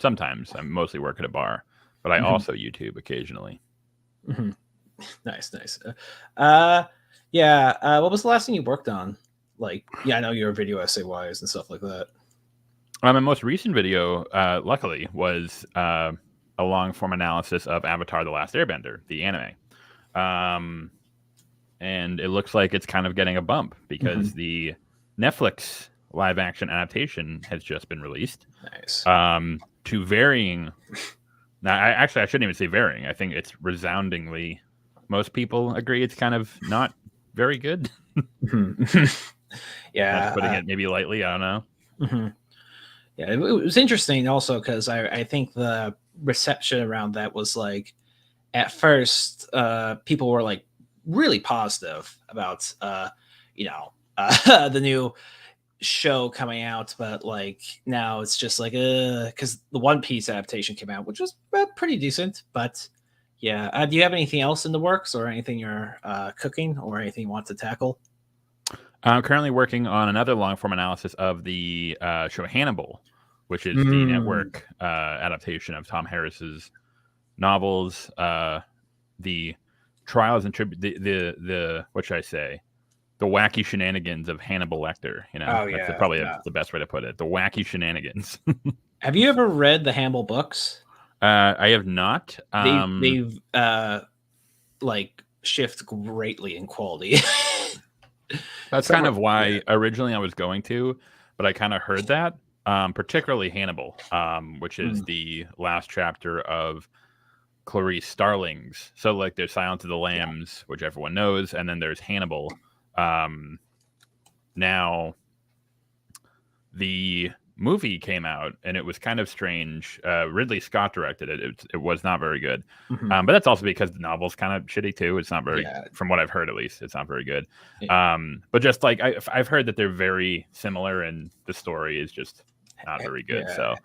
sometimes. I mostly work at a bar, but I also YouTube occasionally. Mm-hmm. Nice. What was the last thing you worked on? Like, I know you're video essay wise and stuff like that. My most recent video, luckily, was a long form analysis of Avatar: The Last Airbender, the anime. And it looks like it's kind of getting a bump because the Netflix live action adaptation has just been released. Nice. To varying. Now, I shouldn't even say varying. I think it's resoundingly. Most people agree it's kind of not very good. Yeah, that's putting it maybe lightly. I don't know. Yeah, it was interesting also because I think the reception around that was like, at first, people were like really positive about the new show coming out, but like now it's just like because the One Piece adaptation came out, which was pretty decent. But yeah, do you have anything else in the works or anything you're cooking or anything you want to tackle? I'm currently working on another long form analysis of the show Hannibal, which is the network adaptation of Tom Harris's novels. The trials and the what should I say? The wacky shenanigans of Hannibal Lecter. That's probably the best way to put it. The wacky shenanigans. Have you ever read the Hannibal books? I have not. They've like shift greatly in quality. That's kind of why originally I was going to, but I kind of heard that, particularly Hannibal, which is the last chapter of Clarice Starling's. So like there's Silence of the Lambs, which everyone knows, and then there's Hannibal. Now the movie came out and it was kind of strange. Ridley Scott directed it. It was not very good. But that's also because the novel's kind of shitty too. It's not very, from what I've heard at least, it's not very good. But just like I've heard that they're very similar and the story is just not very good. So,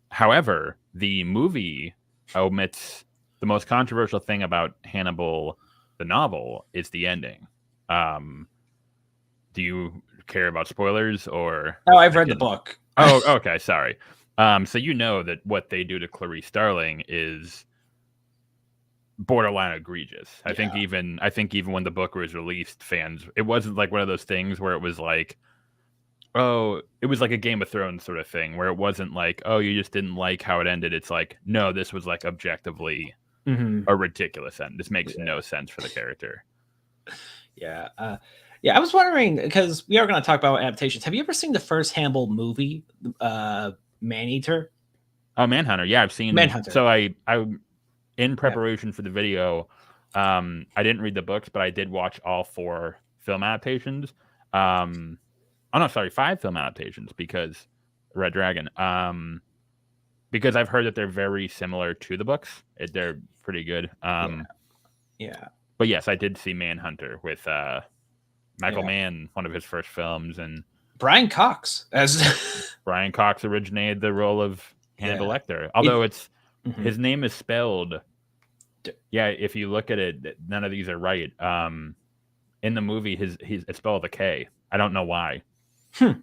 however, the movie omits the most controversial thing about Hannibal, the novel, is the ending. Do you care about spoilers or? Oh, I've read the book. Oh, okay. Sorry. So you know that what they do to Clarice Starling is borderline egregious. I think even when the book was released, fans, it wasn't like one of those things where it was like, oh, it was like a Game of Thrones sort of thing where it wasn't like, oh, you just didn't like how it ended. It's like, no, this was like objectively a ridiculous end. This makes no sense for the character. Yeah. I was wondering, because we are going to talk about adaptations. Have you ever seen the first Hannibal movie, Maneater? Oh, Manhunter. Yeah, I've seen Manhunter. So I in preparation for the video, I didn't read the books, but I did watch all 4 film adaptations. 5 film adaptations because Red Dragon. Because I've heard that they're very similar to the books. They're pretty good. But yes, I did see Manhunter with Michael Mann, one of his first films, and Brian Cox Brian Cox originated the role of Hannibal Lecter. Although his name is spelled. Yeah, if you look at it, none of these are right. In the movie, it's spelled with a K. I don't know why. I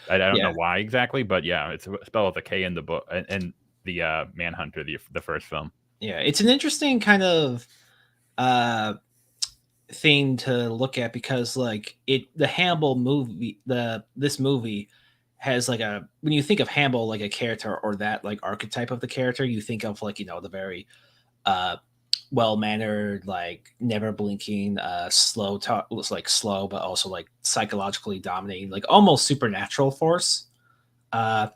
don't know why exactly, but yeah, it's spelled with a K in the book and the Manhunter, the first film. Yeah, it's an interesting kind of thing to look at because like the Hannibal movie, this movie has like when you think of Hannibal like a character or that like archetype of the character, you think of like the very well-mannered, like never blinking, slow talk, looks like slow but also like psychologically dominating, like almost supernatural force. But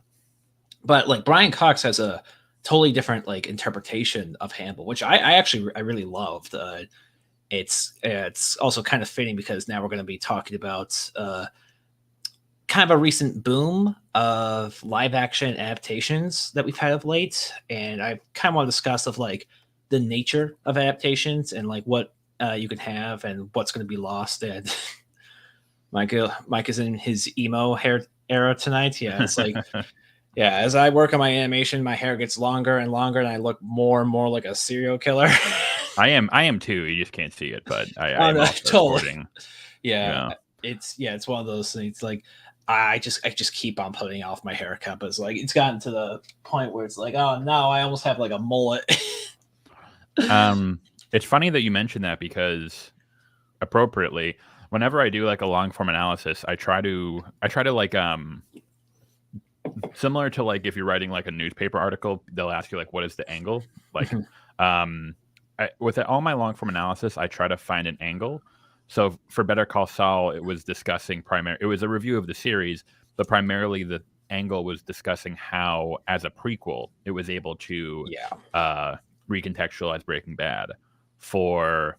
like Brian Cox has a totally different like interpretation of Hannibal, which I really loved. It's also kind of fitting because now we're going to be talking about kind of a recent boom of live action adaptations that we've had of late, and I kind of want to discuss of like the nature of adaptations and like what you can have and what's going to be lost. And Mike is in his emo hair era tonight. Yeah, it's like as I work on my animation, my hair gets longer and longer, and I look more and more like a serial killer. I am too. You just can't see it, but I am also totally. sporting. It's one of those things. Like I just keep on putting off my haircut, but it's like it's gotten to the point where it's like, oh no, I almost have like a mullet. It's funny that you mentioned that because appropriately, whenever I do like a long form analysis, I try to like similar to like if you're writing like a newspaper article, they'll ask you like what is the angle? Like with all my long form analysis, I try to find an angle. So for Better Call Saul, it was discussing it was a review of the series, but primarily the angle was discussing how as a prequel it was able to recontextualize Breaking Bad. For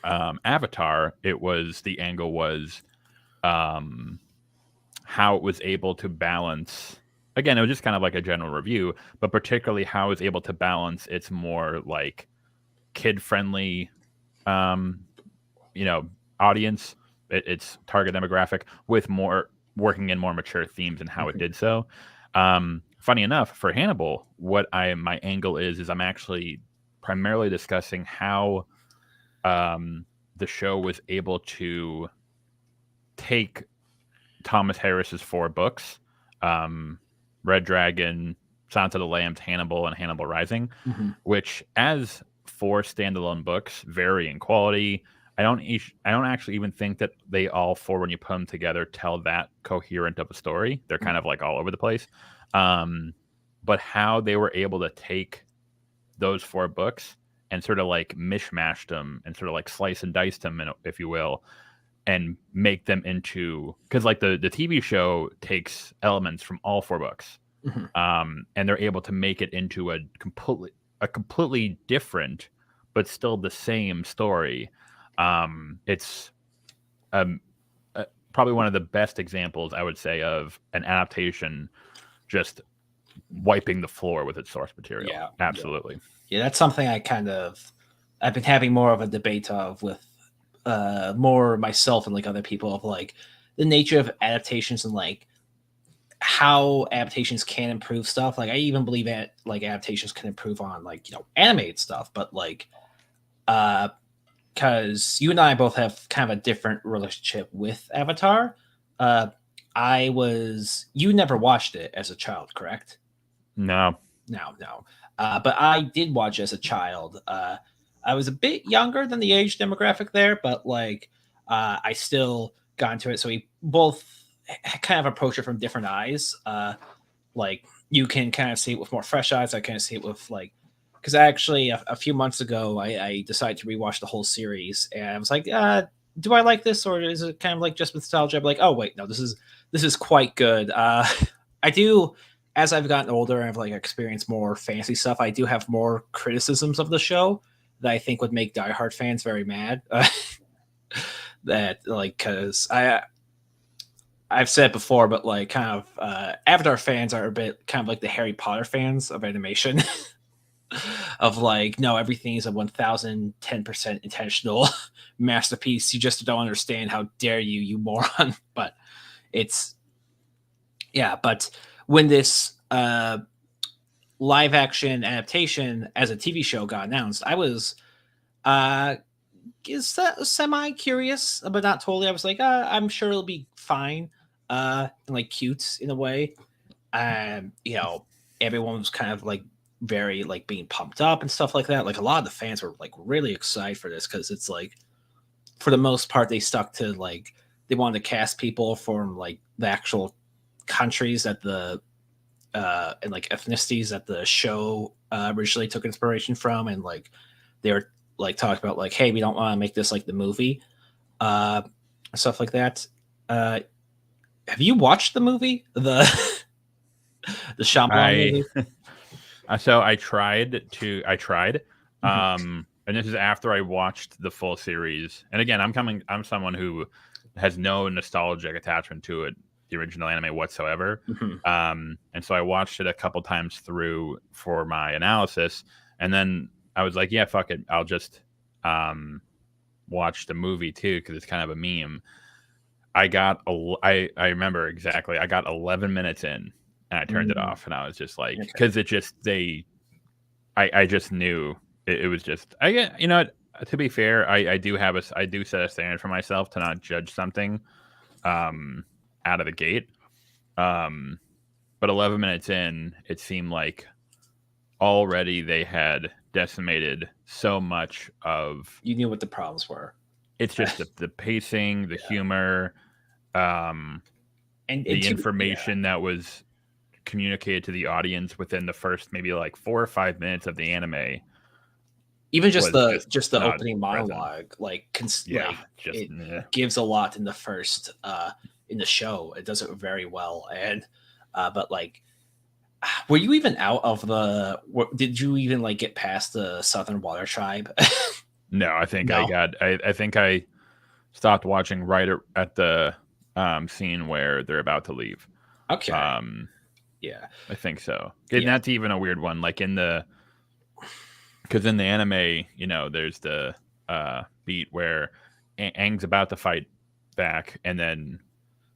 Avatar, the angle was how it was able to balance. Again, it was just kind of like a general review, but particularly how it was able to balance its more like kid-friendly, audience, its target demographic, with more working in more mature themes and how it did so. Funny enough, for Hannibal, my angle is I'm actually primarily discussing how the show was able to take Thomas Harris's 4 books, Red Dragon, Silence of the Lambs, Hannibal, and Hannibal Rising, which as 4 standalone books vary in quality. I don't actually even think that they all 4, when you put them together, tell that coherent of a story. They're kind of like all over the place. But how they were able to take those 4 books and sort of like mishmashed them and sort of like slice and dice them, if you will, and make them into, because like the TV show takes elements from all 4 books, and they're able to make it into a completely different but still the same story. It's probably one of the best examples, I would say, of an adaptation just wiping the floor with its source material. Yeah, absolutely. Yeah, that's something I've been having more of a debate of with more myself and like other people, of like the nature of adaptations and like how adaptations can improve stuff. Like I even believe that like adaptations can improve on like, animated stuff, but like because you and I both have kind of a different relationship with Avatar. You never watched it as a child, correct? No. No. But I did watch as a child. I was a bit younger than the age demographic there, but like I still got into it. So we both kind of approach it from different eyes. Like you can kind of see it with more fresh eyes. I kind of see it with like, because actually a few months ago I decided to rewatch the whole series, and I was like, do I like this, or is it kind of like just nostalgia? I'm like, oh wait, no, this is quite good. I do, as I've gotten older and I've like experienced more fantasy stuff, I do have more criticisms of the show that I think would make diehard fans very mad. That like, because I've said before, but like kind of Avatar fans are a bit kind of like the Harry Potter fans of animation. Of like, no, everything is a 1010% intentional masterpiece. You just don't understand. How dare you, you moron? But it's, yeah. But when this live action adaptation as a TV show got announced, I was semi curious, but not totally. I was like, I'm sure it'll be fine, and like cute in a way. Everyone was kind of like very like being pumped up and stuff like that. Like a lot of the fans were like really excited for this, because it's like, for the most part, they stuck to like, they wanted to cast people from like the actual countries that the and like ethnicities that the show originally took inspiration from, and like they were like talking about like, hey, we don't want to make this like the movie, stuff like that. Have you watched the movie, the Shyamalan movie? So I tried, and this is after I watched the full series. And again, I'm someone who has no nostalgic attachment to it, the original anime, whatsoever. And so I watched it a couple times through for my analysis, and then I was like, yeah, fuck it, I'll just watch the movie too, because it's kind of a meme. I remember exactly, I got 11 minutes in and I turned it off, and I was just like, because it just, I just knew it was just, I get, to be fair, I do set a standard for myself to not judge something out of the gate. But 11 minutes in, it seemed like already they had decimated so much of. You knew what the problems were. It's just the pacing, the humor, and the information that was communicated to the audience within the first maybe like 4 or 5 minutes of the anime. Even just the opening monologue, it gives a lot in the first in the show. It does it very well, and but like, were you even out of the? Did you even like get past the Southern Water Tribe? No, I think I think I stopped watching right at the scene where they're about to leave. Okay. Yeah, I think so. And that's even a weird one. Like because in the anime, you know, there's the beat where Aang's about to fight back, and then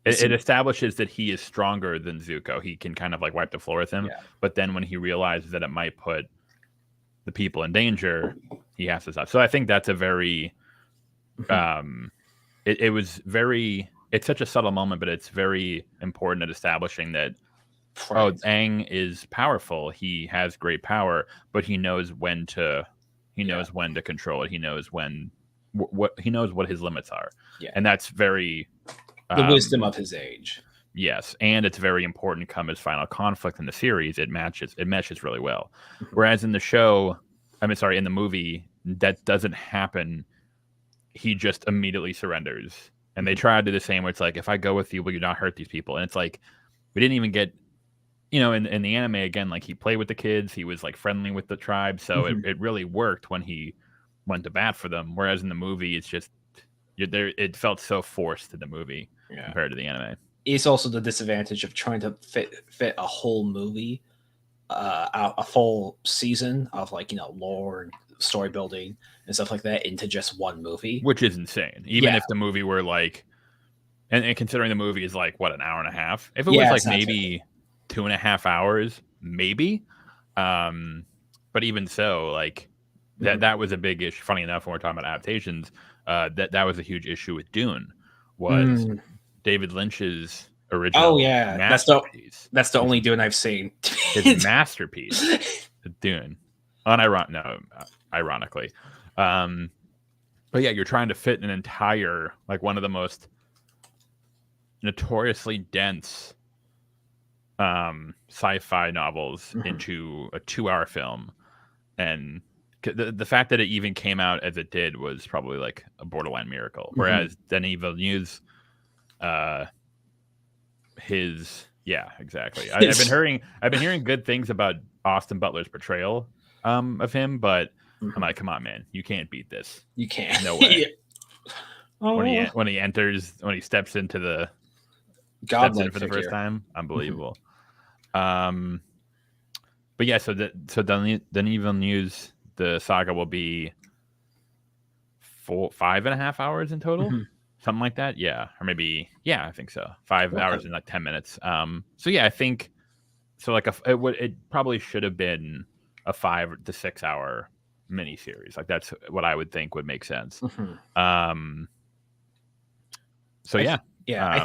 it establishes that he is stronger than Zuko. He can kind of like wipe the floor with him. Yeah. But then when he realizes that it might put the people in danger, he has to stop. So I think that's a very, it was very, it's such a subtle moment, but it's very important at establishing that, Aang is powerful. He has great power, but he knows when to, knows when to control it. He knows when, he knows what his limits are. Yeah. And that's very, the wisdom of his age. Yes, and it's very important come his final conflict in the series. It meshes really well. Whereas in the show, in the movie, that doesn't happen. He just immediately surrenders. And they try to do the same where it's like, if I go with you, will you not hurt these people? And it's like, we didn't even get, in the anime, again, like he played with the kids. He was like friendly with the tribe. So it really worked when he went to bat for them. Whereas in the movie, it's just, it felt so forced to the movie compared to the anime. It's also the disadvantage of trying to fit a whole movie, a full season of lore and story building and stuff like that into just one movie, which is insane. Even if the movie were like, and considering the movie is like what, an hour and a half. If it was like maybe 2.5 hours, maybe. But even so, like that was a big issue. Funny enough, when we're talking about adaptations, that was a huge issue with Dune. Was David Lynch's original masterpiece. That's the only Dune I've seen. His masterpiece, Dune. Ironically. But yeah, you're trying to fit an entire, like one of the most notoriously dense sci-fi novels into a 2-hour film. And the fact that it even came out as it did was probably like a borderline miracle. Whereas Denis Villeneuve's exactly. I've been hearing good things about Austin Butler's portrayal of him, but I'm like, come on, man, you can't beat this. You can't. No way. When he steps into the godlike for the first time, unbelievable. But yeah, so Denis Villeneuve's the saga will be 5.5 hours in total. Something like that, or maybe, I think so. 5 hours and like 10 minutes. So yeah, I think so. Like it probably should have been a 5 to 6 hour miniseries. Like that's what I would think would make sense. So I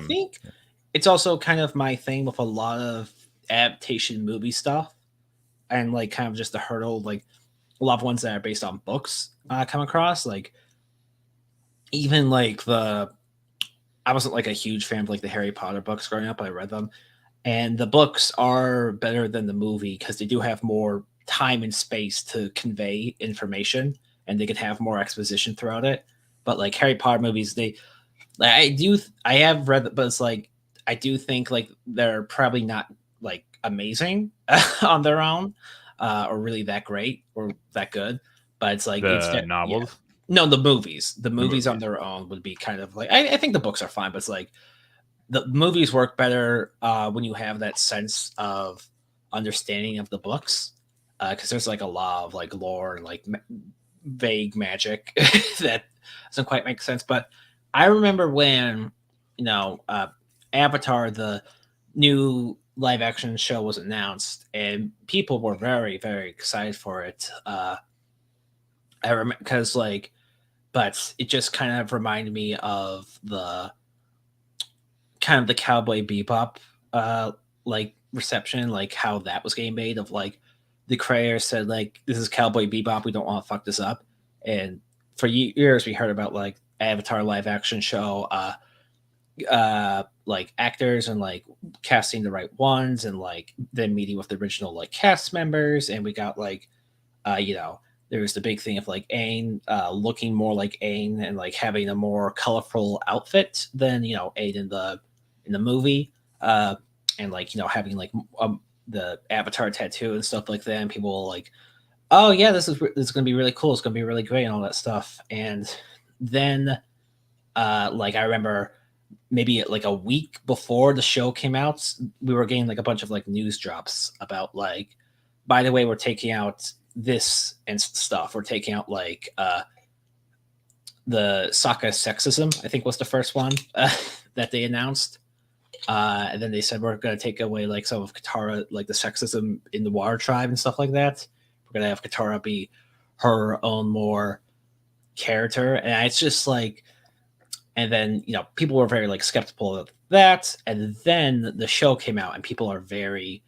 think it's also kind of my thing with a lot of adaptation movie stuff, and like kind of just the hurdle, like a lot of ones that are based on books come across, like. Even like I wasn't like a huge fan of like the Harry Potter books growing up. I read them, and the books are better than the movie because they do have more time and space to convey information, and they can have more exposition throughout it. But like Harry Potter movies, I have read it, but it's like I do think like they're probably not like amazing on their own, or really that great or that good. But it's like it's novels. Yeah. No, the movies. The movies on their own would be kind of like I think the books are fine, but it's like the movies work better when you have that sense of understanding of the books, because there's like a lot of like lore and like vague magic that doesn't quite make sense. But I remember when Avatar, the new live action show, was announced, and people were very, very excited for it. I remember because but it just kind of reminded me of the kind of the Cowboy Bebop like reception, like how that was getting made of like the creator said like this is Cowboy Bebop, we don't want to fuck this up. And for years we heard about like Avatar live action show, like actors and like casting the right ones and like then meeting with the original like cast members, and we got like you know, there was the big thing of like Aang looking more like Aang and like having a more colorful outfit than you know Aang in the movie, and like you know having like the Avatar tattoo and stuff like that. And people were like, "Oh yeah, this is gonna be really cool. It's gonna be really great and all that stuff." And then like I remember maybe like a week before the show came out, we were getting like a bunch of like news drops about like, by the way, we're taking out this and stuff. We're taking out like the Sokka sexism, I think was the first one that they announced. And then they said we're going to take away like some of Katara, like the sexism in the Water Tribe and stuff like that. We're going to have Katara be her own more character. And it's just like, and then, you know, people were very like skeptical of that. And then the show came out and people are very,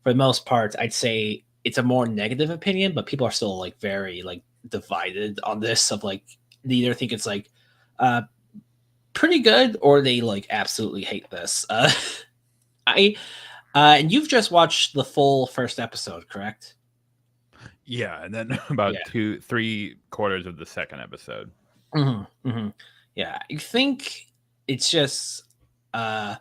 for the most part, I'd say it's a more negative opinion, but people are still like very like divided on this of like, they either think it's like pretty good or they like absolutely hate this. I and you've just watched the full first episode, correct? Yeah, and then about Yeah. 3/4 of the second episode. Yeah, I think it's just one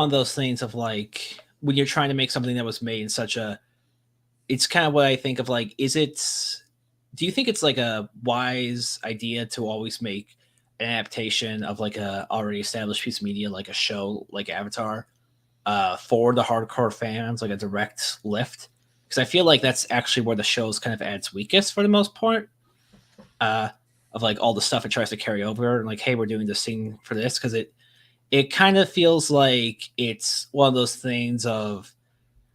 of those things of like when you're trying to make something that was made in such a, it's kind of what I think of like, is it, do you think it's like a wise idea to always make an adaptation of like a already established piece of media like a show like Avatar for the hardcore fans, like a direct lift? Because I feel like that's actually where the show's kind of at its weakest for the most part, of like all the stuff it tries to carry over and like, hey, we're doing this thing for this, because it kind of feels like it's one of those things of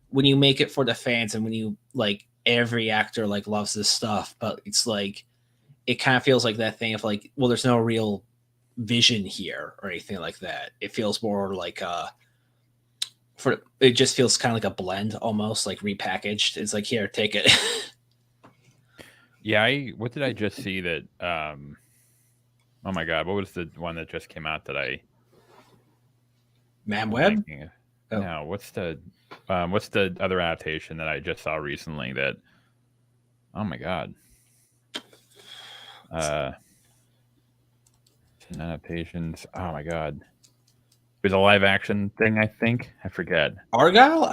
when you make it for the fans and when you like every actor like loves this stuff, but it's like it kind of feels like that thing of like, well, there's no real vision here or anything like that. It feels more like for it just feels kind of like a blend, almost like repackaged. It's like, here, take it. Yeah, what did I just see that oh my god, what was the one that just came out that I Man am Web? blanking? Oh. No, what's the other adaptation that I just saw recently that, oh my god. Adaptations. Oh my god. It was a live action thing, I think. I forget. Argyle?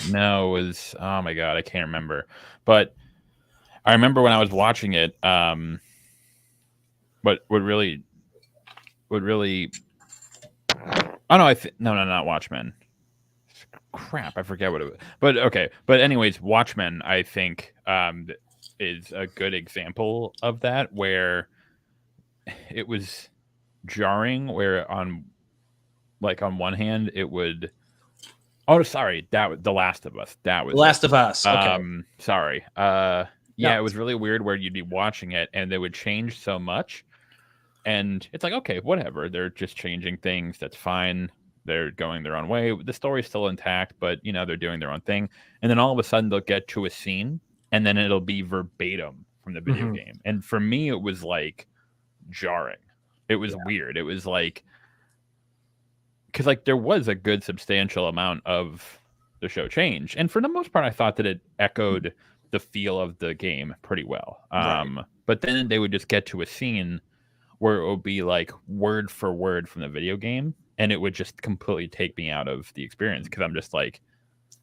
No, it was, oh my god, I can't remember. But I remember when I was watching it, but what really oh no, no, not Watchmen. Crap, I forget what it was. But okay. But anyways, Watchmen, I think, is a good example of that, where it was jarring, where on one hand it would, oh sorry, that was The Last of Us. That was Last of Us. Okay. Sorry. No. Yeah, it was really weird where you'd be watching it and they would change so much. And it's like, okay, whatever. They're just changing things. That's fine. They're going their own way. The story's still intact, but you know, they're doing their own thing. And then all of a sudden they'll get to a scene and then it'll be verbatim from the video game. And for me, it was like jarring. It was weird. It was like, because like there was a good substantial amount of the show change. And for the most part, I thought that it echoed the feel of the game pretty well. Right. But then they would just get to a scene where it would be like word for word from the video game, and it would just completely take me out of the experience, because I'm just like,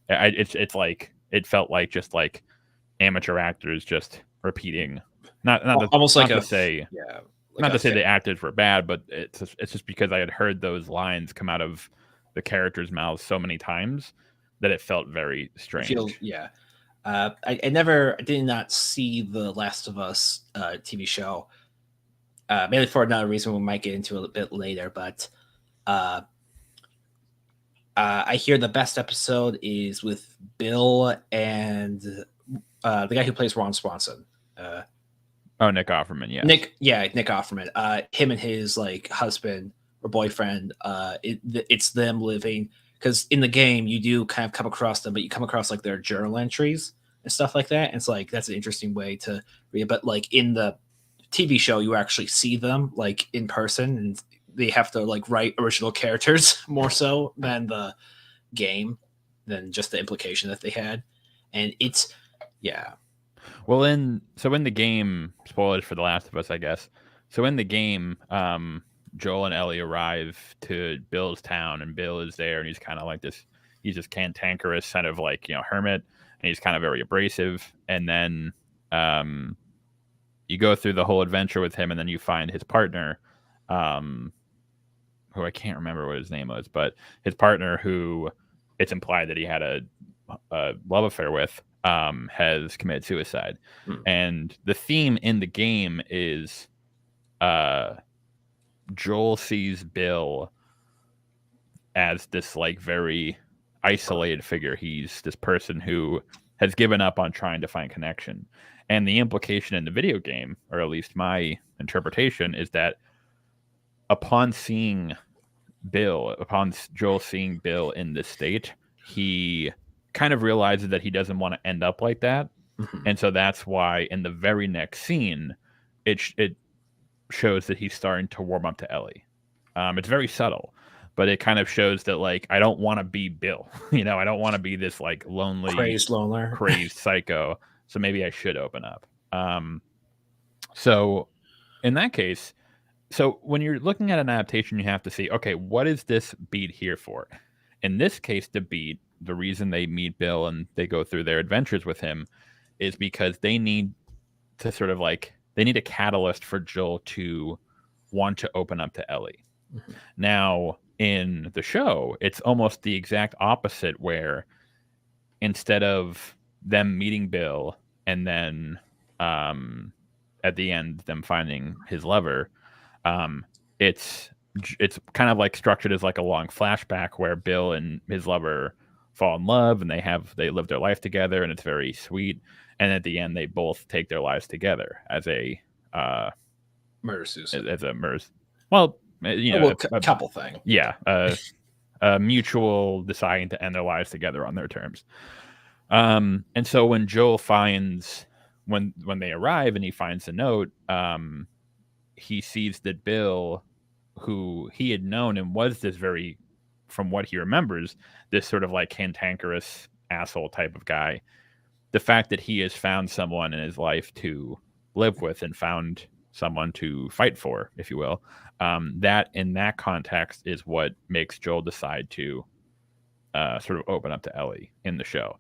it's like, it felt like just like amateur actors just repeating, almost like to say the actors were bad, but it's just because I had heard those lines come out of the characters' mouths so many times that it felt very strange. I did not see the Last of Us TV show. Maybe for another reason we might get into a little bit later, but I hear the best episode is with Bill and the guy who plays Ron Swanson. Nick Offerman, yeah. Nick Offerman. Him and his like husband or boyfriend. It's them living, because in the game you do kind of come across them, but you come across like their journal entries and stuff like that. And it's like that's an interesting way to read. But like in the TV show, you actually see them like in person, and they have to like write original characters more so than the game, than just the implication that they had. And it's yeah. Well, in the game, spoilers for The Last of Us, I guess. So in the game, Joel and Ellie arrive to Bill's town, and Bill is there, and he's kind of like this. He's this cantankerous kind of like hermit, and he's kind of very abrasive. And then you go through the whole adventure with him, and then you find his partner, who I can't remember what his name was, but his partner, who it's implied that he had a love affair with, has committed suicide. And the theme in the game is Joel sees Bill as this like very isolated figure. He's this person who has given up on trying to find connection. And the implication in the video game, or at least my interpretation, is that upon Joel seeing Bill in this state, he kind of realizes that he doesn't want to end up like that. And so that's why in the very next scene, it shows that he's starting to warm up to Ellie. It's very subtle, but it kind of shows that like, I don't want to be Bill. I don't want to be this like lonely, crazed psycho. So maybe I should open up. So in that case, so when you're looking at an adaptation, you have to see, okay, what is this beat here for? In this case, the reason they meet Bill and they go through their adventures with him is because they need to sort of like, they need a catalyst for Joel to want to open up to Ellie. Now, in the show, it's almost the exact opposite, where instead of them meeting Bill and then at the end them finding his lover, it's kind of like structured as like a long flashback where Bill and his lover fall in love, and they live their life together, and it's very sweet. And at the end, they both take their lives together as a murder suicide. As a murder. Well, a couple thing. Yeah, a mutual deciding to end their lives together on their terms. And so when Joel finds when they arrive and he finds the note, he sees that Bill, who he had known and was this very, from what he remembers, this sort of like cantankerous asshole type of guy, the fact that he has found someone in his life to live with and found someone to fight for, if you will, that in that context is what makes Joel decide to sort of open up to Ellie in the show.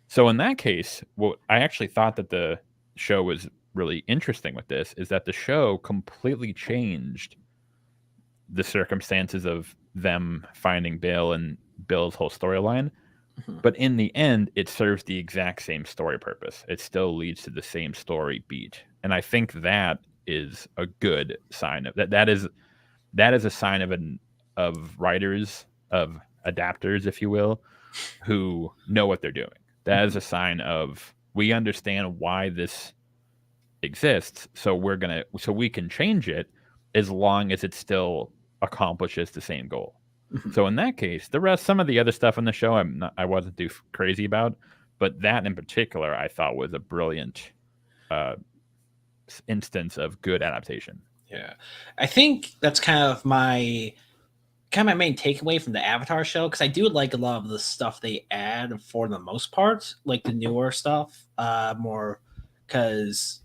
So in that case, what I actually thought that the show was really interesting with this is that the show completely changed the circumstances of them finding Bill and Bill's whole storyline. But in the end, it serves the exact same story purpose. It still leads to the same story beat. And I think that is a good sign of that. That is a sign of writers, of adapters, if you will, who know what they're doing. That is a sign of, we understand why this exists, so we can change it as long as it still accomplishes the same goal. So in that case, some of the other stuff in the show, I wasn't too crazy about, but that in particular, I thought was a brilliant instance of good adaptation. Yeah, I think that's kind of my main takeaway from the Avatar show, because I do like a lot of the stuff they add for the most part, like the newer stuff, more because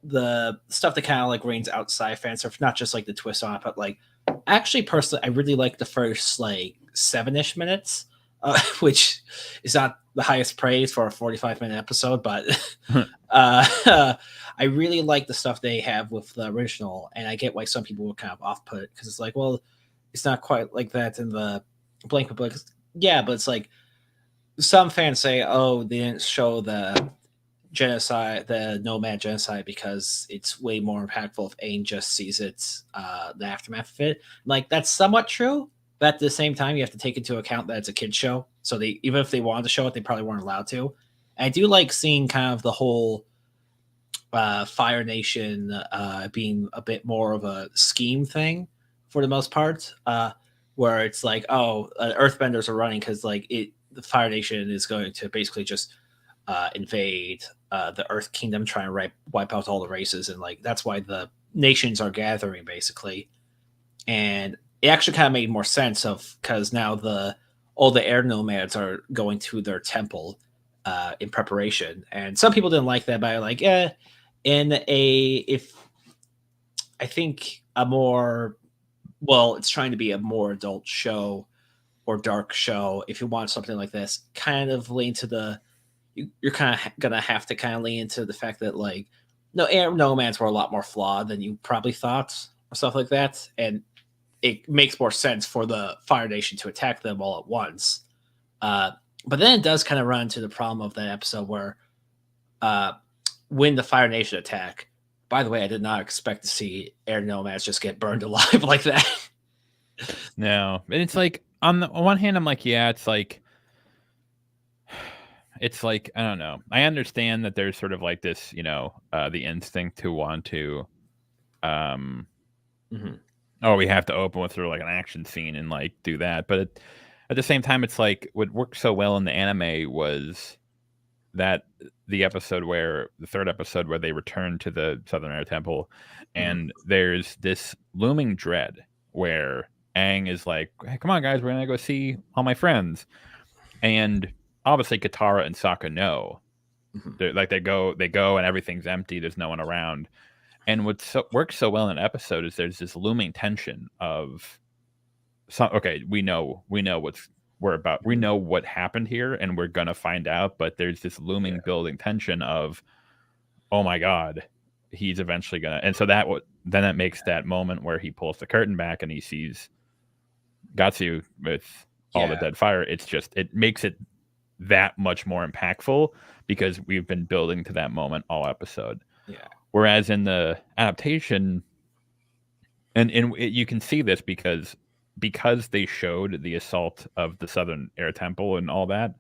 the stuff that kind of like reigns outside fan stuff, not just like the twist on it, but like actually personally, I really like the first like 7-ish minutes, which is not the highest praise for a 45-minute episode, but I really like the stuff they have with the original, and I get why some people were kind of off-put, because it's like, well, it's not quite like that in the blanket book. Yeah, but it's like some fans say, oh, they didn't show the genocide, the nomad genocide, because it's way more impactful if Aang just sees it, the aftermath of it. Like, that's somewhat true, but at the same time, you have to take into account that it's a kid's show. So they, even if they wanted to show it, they probably weren't allowed to. And I do like seeing kind of the whole Fire Nation being a bit more of a scheme thing for the most part, where it's like, oh, earthbenders are running because like the Fire Nation is going to basically just invade the Earth Kingdom, try and wipe out all the races, and like that's why the nations are gathering basically. And it actually kind of made more sense of because now all the air nomads are going to their temple in preparation, and some people didn't like that, but like, in if I think a more it's trying to be a more adult show or dark show. If you want something like this, kind of lean to you're kind of gonna have to kind of lean into the fact that like no air nomads were a lot more flawed than you probably thought or stuff like that, and it makes more sense for the Fire Nation to attack them all at once. But then it does kind of run into the problem of that episode where when the Fire Nation attack, by the way, I did not expect to see air nomads just get burned alive like that. No. And it's like, on the one hand, I'm like, yeah, it's like, I don't know. I understand that there's sort of like this, the instinct to want to, oh, we have to open with sort of like an action scene and like do that. But at the same time, it's like what worked so well in the anime was that the third episode where they return to the Southern Air Temple, and there's this looming dread where Aang is like, hey, come on guys, we're gonna go see all my friends. And obviously Katara and Sokka know. Like they go and everything's empty, there's no one around. And what works so well in an episode is there's this looming tension of we know we know what happened here and we're gonna find out, but there's this looming building tension of, oh my god, he's eventually gonna. And so that makes that moment where he pulls the curtain back and he sees Gatsu with all the dead fire. It makes it that much more impactful because we've been building to that moment all episode. Whereas in the adaptation, and you can see this because they showed the assault of the Southern Air Temple and all that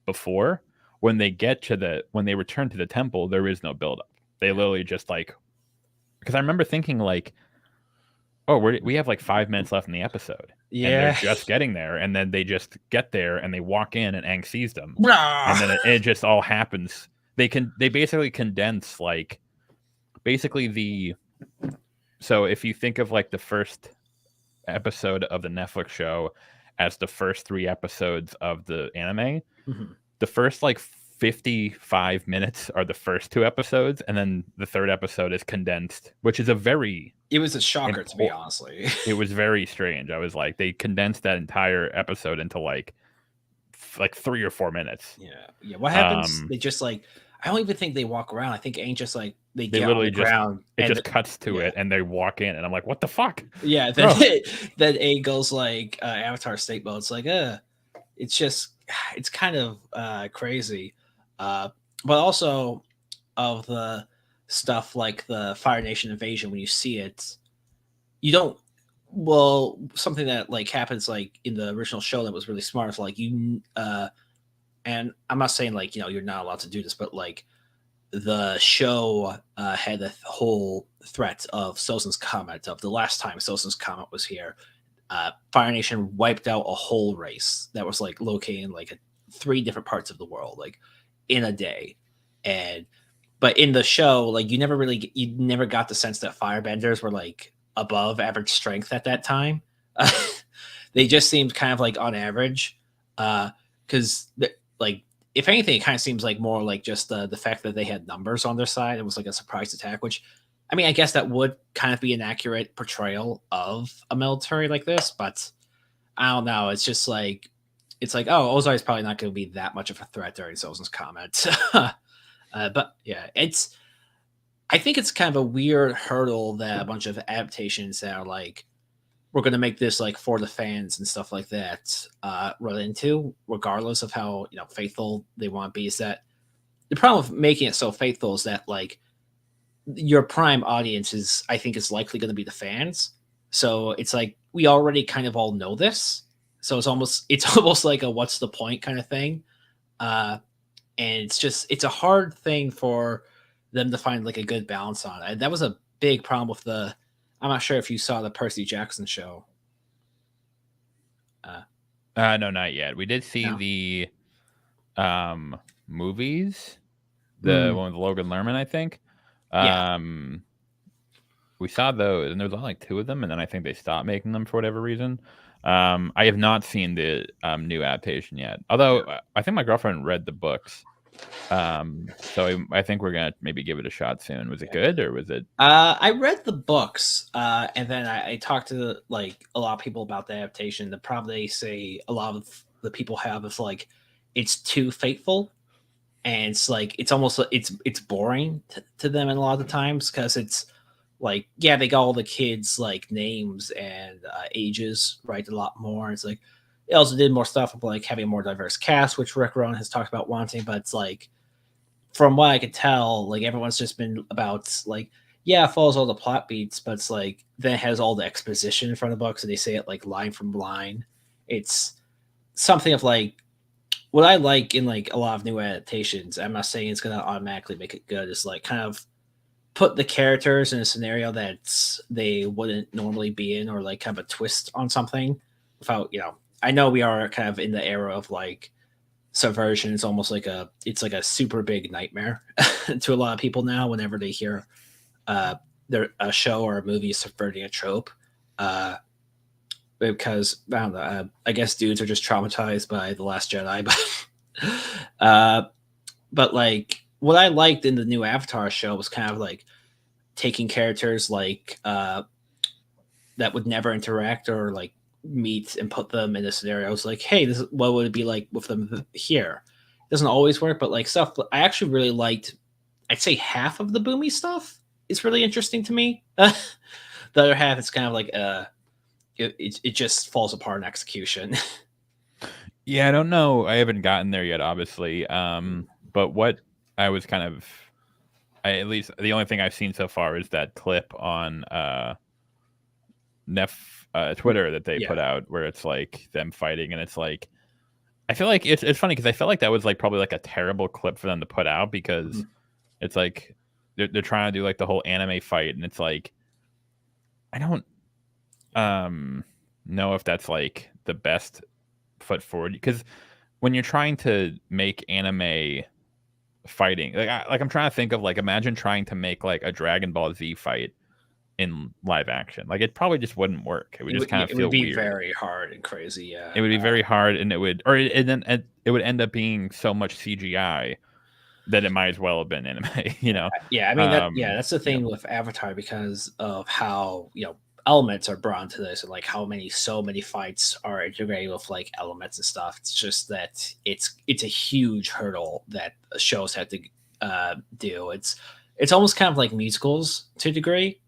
before, when they return to the temple, there is no buildup. They literally just like, because I remember thinking like, oh, we have like 5 minutes left in the episode. And they're just getting there, and then they just get there and they walk in and Aang sees them. And then it just all happens. They basically condense like so if you think of like the first episode of the Netflix show as the first 3 episodes of the anime, the first like 55 minutes are the first 2 episodes, and then the third episode is condensed, which is it was a shocker to me, honestly. It was very strange. I was like, they condensed that entire episode into like 3 or 4 minutes. What happens? They just like, I don't even think they walk around. I think Aang just like they get literally on the ground. It just cuts to it, and they walk in, and I'm like, what the fuck? Yeah, then Aang goes like Avatar state mode. It's like, it's kind of crazy. But also of the stuff like the Fire Nation invasion, when you see it, you don't. Well, something that like happens like in the original show that was really smart is like and I'm not saying like you're not allowed to do this, but like the show had the whole threat of Sozin's Comet, of the last time Sozin's Comet was here. Fire Nation wiped out a whole race that was like located in like 3 different parts of the world, like in a day. But in the show, like you never got the sense that firebenders were like above average strength at that time. They just seemed kind of like on average, because like if anything, it kind of seems like more like just the fact that they had numbers on their side. It was like a surprise attack, which, I mean, I guess that would kind of be an accurate portrayal of a military like this, but I don't know. It's just like, oh, Ozai is probably not going to be that much of a threat during Sozin's Comet. But yeah, I think it's kind of a weird hurdle that a bunch of adaptations that are like, we're going to make this like for the fans and stuff like that run into, regardless of how faithful they want to be. Is that the problem with making it so faithful is that like your prime audience is, I think, is likely going to be the fans. So it's like we already kind of all know this, so it's almost like a what's the point kind of thing. And it's a hard thing for them to find like a good balance on. And that was a big problem with I'm not sure if you saw the Percy Jackson show. Uh, No, not yet. We did see no. the movies, the Mm, one with Logan Lerman, I think. yeah. Um, we saw those, and there was only like 2 of them, and then I think they stopped making them for whatever reason. I have not seen the new adaptation yet. Although I think my girlfriend read the books. So I think we're gonna maybe give it a shot soon. Was it good or was it? I read the books, and then I talked to like a lot of people about the adaptation. The problem they say a lot of the people have is like it's too faithful, and it's like it's almost it's boring to them in a lot of the times because it's like yeah they got all the kids like names and ages right a lot more. It's like it also did more stuff of like having a more diverse cast, which Rick Rowan has talked about wanting, but it's like from what I could tell, like everyone's just been about like, yeah, it follows all the plot beats, but it's like then it has all the exposition from the book, so they say it like line from line. It's something of like what I like in like a lot of new adaptations. I'm not saying it's gonna automatically make it good. Is like kind of put the characters in a scenario that they wouldn't normally be in, or like kind of a twist on something without, you know. I know we are kind of in the era of like subversion is almost like it's like a super big nightmare to a lot of people now whenever they hear uh a show or a movie subverting a trope uh because I don't know, I guess dudes are just traumatized by The Last Jedi, but but like what I liked in the new Avatar show was kind of like taking characters like that would never interact or like meet and put them in a scenario. I was like, hey, this is what would it be like with them here? It doesn't always work, but like stuff I actually really liked. I'd say half of the Boomy stuff is really interesting to me. The other half is kind of like it just falls apart in execution. Yeah, I don't know. I haven't gotten there yet, obviously. But what I was kind of, at least the only thing I've seen so far is that clip on Twitter that they Yeah. put out where it's like them fighting, and it's like I feel like it's funny because I felt like that was like probably like a terrible clip for them to put out because Mhm. it's like they're trying to do like the whole anime fight, and it's like I don't know if that's like the best foot forward because when you're trying to make anime fighting, like I'm trying to think of like imagine trying to make like a Dragon Ball Z fight in live action. Like it probably just wouldn't work. It would just kind Yeah, of it would feel be weird. very hard and crazy. It Yeah. would be very hard, and it would, or it, then it would end up being so much CGI that it might as well have been anime. You know, Yeah, I mean that's the yeah, thing with Avatar because of how, you know, elements are brought into this and like how so many fights are integrated with like elements and stuff. It's just that it's a huge hurdle that shows have to do. It's almost kind of like musicals to a degree,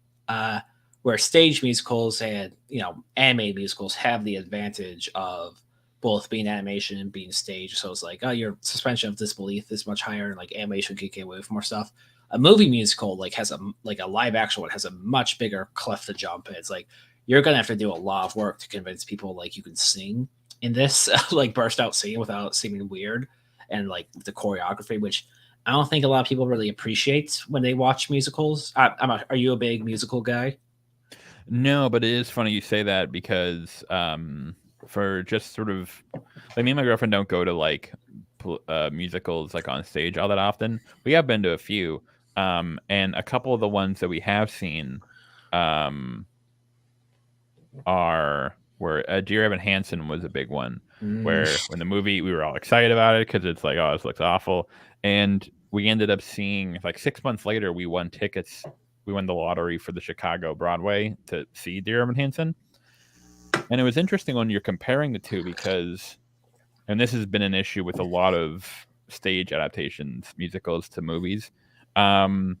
where stage musicals and, you know, anime musicals have the advantage of both being animation and being stage. So it's like, oh, your suspension of disbelief is much higher, and like animation can get away with more stuff. A movie musical like has a live action one has a much bigger cliff to jump. It's like you're gonna have to do a lot of work to convince people like you can sing in this like burst out singing without seeming weird, and like the choreography, which I don't think a lot of people really appreciate when they watch musicals. Are you a big musical guy? no, but it is funny you say that because for just sort of like me and my girlfriend don't go to like musicals like on stage all that often. We have been to a few, and a couple of the ones that we have seen, um, are where Dear Evan Hansen was a big one. Mm. Where when the movie we were all excited about it because it's like oh this looks awful, and we ended up seeing like 6 months later we won tickets. We won the lottery for the Chicago Broadway to see Dear Evan Hansen, and it was interesting when you're comparing the two because, and this has been an issue with a lot of stage adaptations, musicals to movies. Um,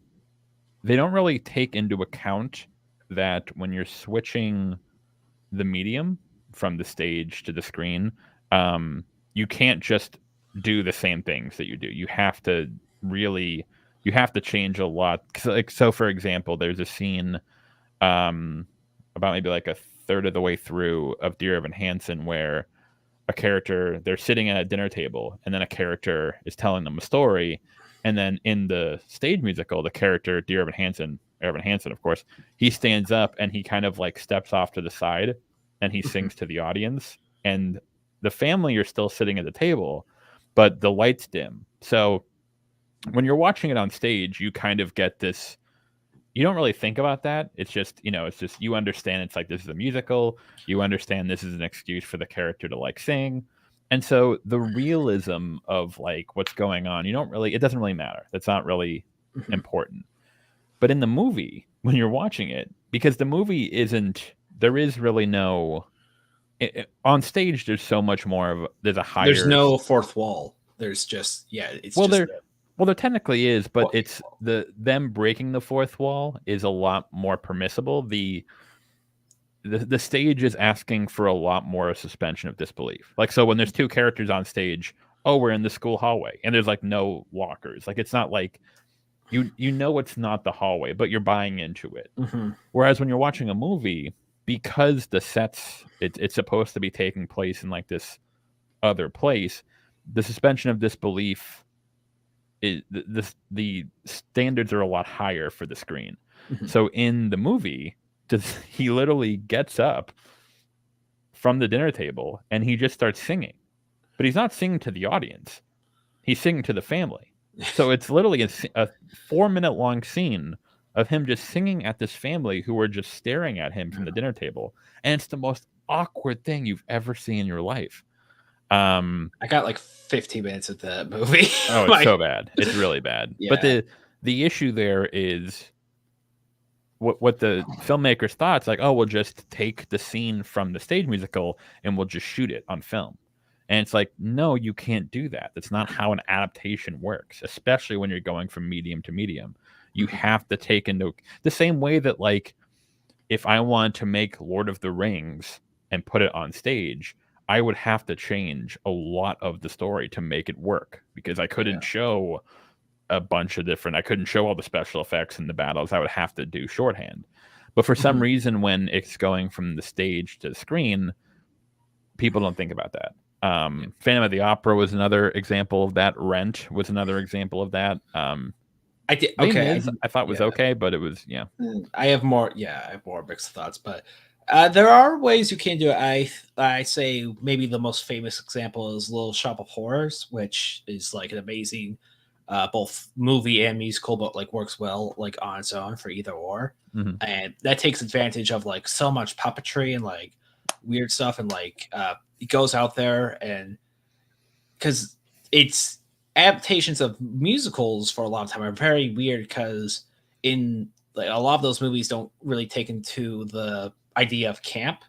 they don't really take into account that when you're switching the medium from the stage to the screen, you can't just do the same things that you do. You have to really, you have to change a lot. Like, so for example, there's a scene um, about maybe like a third of the way through of Dear Evan Hansen where a character they're sitting at a dinner table and then a character is telling them a story, and then in the stage musical the character Dear Evan Hansen Evan Hansen, of course, he stands up and he kind of like steps off to the side and he sings to the audience. And the family are still sitting at the table, but the lights dim. So when you're watching it on stage, you kind of get this. You don't really think about that. It's just, it's just you understand it's like this is a musical. You understand this is an excuse for the character to like sing. And so the realism of like what's going on, it doesn't really matter. That's not really important. But in the movie, when you're watching it, because the movie there is really no, on stage, there's so much more there's a higher. There's no fourth wall. There's just, it's there technically is, but it's them breaking the fourth wall is a lot more permissible. The stage is asking for a lot more suspension of disbelief. Like, so when there's two characters on stage, we're in the school hallway and there's like no lockers. Like, it's not like it's not the hallway, but you're buying into it. Whereas when you're watching a movie, because the sets, it's supposed to be taking place in like this other place, the suspension of disbelief the standards are a lot higher for the screen. So in the movie, he literally gets up from the dinner table and he just starts singing, but he's not singing to the audience. He's singing to the family. So it's literally a 4-minute long scene of him just singing at this family who are just staring at him from the dinner table. And it's the most awkward thing you've ever seen in your life. I got like 15 minutes of the movie. It's so bad. It's really bad. Yeah. But the issue there is what the filmmakers thought. It's like, we'll just take the scene from the stage musical and we'll just shoot it on film. And it's like, no, you can't do that. That's not how an adaptation works, especially when you're going from medium to medium. You have to take into the same way that, like, if I wanted to make Lord of the Rings and put it on stage, I would have to change a lot of the story to make it work, because I couldn't show a bunch of I couldn't show all the special effects and the battles. I would have to do shorthand. But for some reason, when it's going from the stage to the screen, people don't think about that. Phantom of the Opera was another example of that. Rent was another example of that. I did. Okay. I thought was okay, but it was, I have more mixed thoughts, but there are ways you can do it. I say maybe the most famous example is Little Shop of Horrors, which is like an amazing both movie and musical, but like works well like on its own for either or. And that takes advantage of like so much puppetry and like weird stuff, and like it goes out there, and because it's adaptations of musicals for a long time are very weird, because in like a lot of those movies don't really take into the idea of camp.